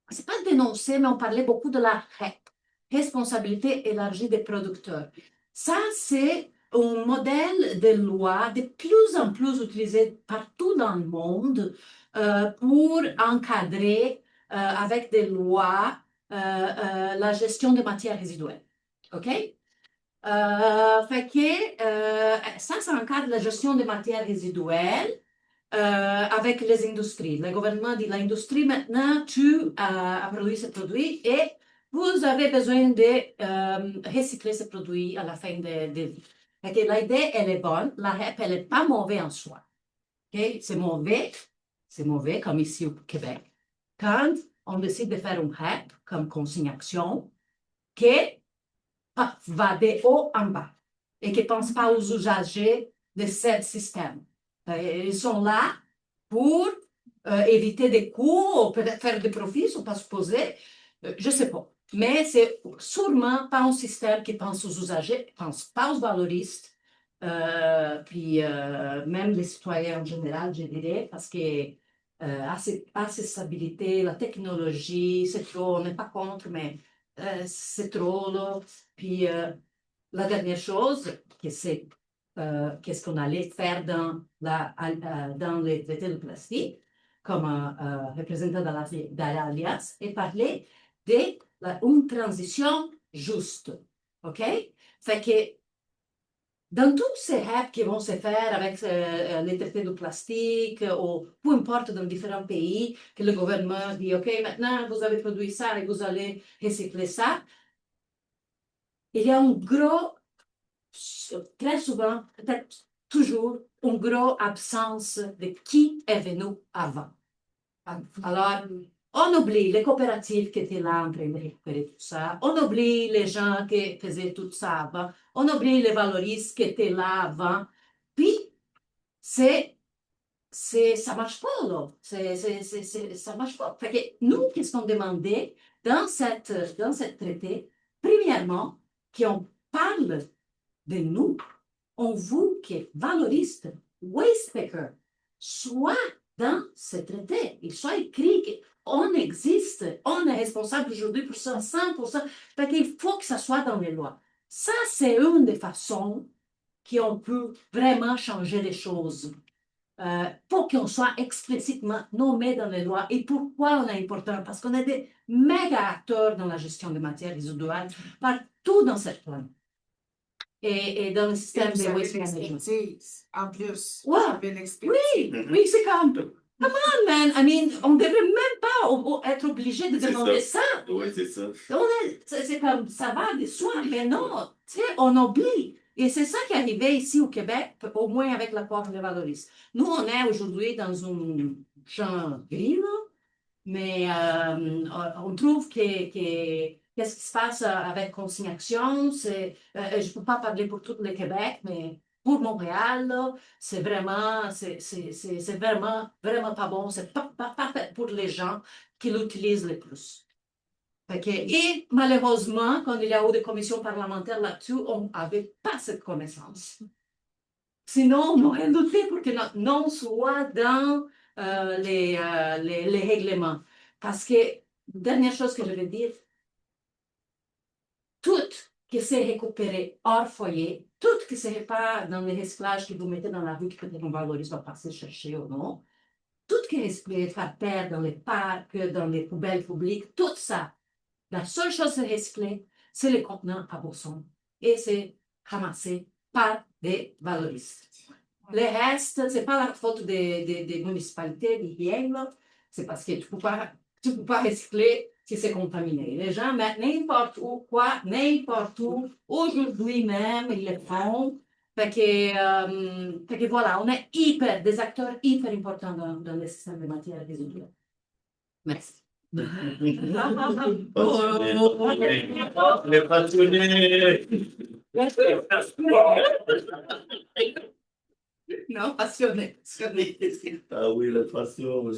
c'est pas dénoncé, mais on parlait beaucoup de la REP, responsabilité élargie des producteurs. Ça, c'est un modèle de loi de plus en plus utilisé partout dans le monde pour encadrer avec des lois la gestion des matières résiduelles. OK? Fait que ça encadre la gestion des matières résiduelles avec les industries. Le gouvernement dit l'industrie maintenant, tu as produit ce produit et vous avez besoin de recycler ce produit à la fin de vie. Fait que l'idée, elle est bonne. La REP, elle n'est pas mauvaise en soi. Okay? C'est mauvais comme ici au Québec. Quand on décide de faire une REP comme consignation qui va de haut en bas et qui ne pense pas aux usagers de ce système. Ils sont là pour éviter des coûts, ou peut-être faire des profits, sont pas supposés, je ne sais pas. Mais c'est sûrement pas un système qui pense aux usagers, ne pense pas aux valoristes, puis même les citoyens en général, je dirais, parce que accessibilité, la technologie, c'est trop, on n'est pas contre, mais c'est trop, là. Puis la dernière chose, c'est qu'est-ce qu'on allait faire dans les traités de plastique, comme représentant de l'Alliance, et parler d'une transition juste. OK? Fait que dans tous ces apps qui vont se faire avec les traités de plastique ou peu importe dans différents pays, que le gouvernement dit, OK, maintenant vous avez produit ça et vous allez recycler ça, il y a un gros, très souvent, peut-être toujours, une grosse absence de qui est venu avant. Alors, on oublie les coopératives qui étaient là en train de récupérer tout ça. On oublie les gens qui faisaient tout ça avant. On oublie les valoristes qui étaient là avant. Puis, ça marche pas, là. Ça marche pas. Fait que nous, qu'est-ce qu'on demandait dans cette traité? Premièrement, qu'on parle de nous, on vous qui êtes valoristes, waste picker, soit dans ce traité, il soit écrit qu'on existe, on est responsable aujourd'hui pour ça, 100%. Fait qu'il faut que ça soit dans les lois. Ça, c'est une des façons qu'on peut vraiment changer les choses. Pour qu'on soit explicitement nommé dans les lois. Et pourquoi on est important? Parce qu'on est des méga acteurs dans la gestion des matières résiduelles partout dans cette planète. Et dans le système Vous des avez waste management. l'expertise, en plus. Ouais. Vous avez l'expertise. Oui, c'est comme, come on, man, I mean, on ne devrait même pas être obligé de demander ça. Oui, c'est ça. C'est comme, ça va de soi, mais non, tu sais, on oublie. Et c'est ça qui est arrivé ici au Québec, au moins avec l'accord de valoristes. Nous, on est aujourd'hui dans un champ gris, là, mais on trouve qu'est-ce qui se passe avec Consignation, je ne peux pas parler pour tout le Québec, mais pour Montréal, là, c'est vraiment pas bon. C'est pas fait pour les gens qui l'utilisent le plus. Et malheureusement, quand il y a eu des commissions parlementaires là-dessus, on n'avait pas cette connaissance. Sinon, on aurait lutté pour que notre nom soit dans les règlements. Parce que, dernière chose que je veux dire, tout qui s'est récupéré hors foyer, tout qui ne serait pas dans les recyclages que vous mettez dans la rue, que peut-être on valorise, va passer chercher ou non, tout qui est par terre dans les parcs, dans les poubelles publiques, tout ça, la seule chose à recycler, c'est les contenants à boissons. Et c'est ramassé par des valoristes. Le reste, ce n'est pas la faute des municipalités, des hyènes, c'est parce que tu ne peux pas recycler si c'est contaminé. Les gens mettent n'importe où, n'importe où, aujourd'hui même, ils le font. Fait que voilà, on est des acteurs hyper importants dans le système de matières résiduelles. Merci. Les passionnés. Non, passionné. Ah oui, la passion.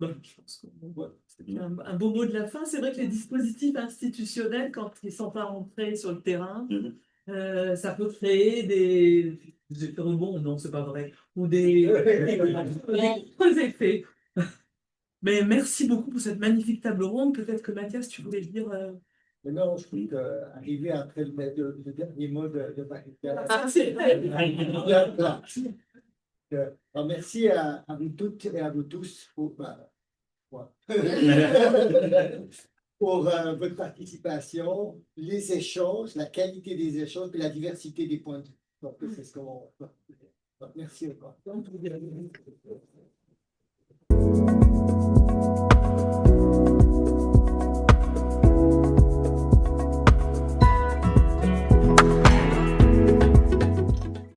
Bon, je pense un beau mot de la fin. C'est vrai que les dispositifs institutionnels, quand ils ne sont pas rentrés sur le terrain, ça peut créer des effets rebonds, non, c'est pas vrai, ou des effets. Mais merci beaucoup pour cette magnifique table ronde. Peut-être que Mathias, tu voulais dire. Mais non, je trouve qu'arriver après le dernier mot de Marie-Pierre. C'est vrai. Merci à vous toutes et à vous tous pour votre participation, les échanges, la qualité des échanges et la diversité des points de vue. Donc, c'est ce qu'on. Merci encore.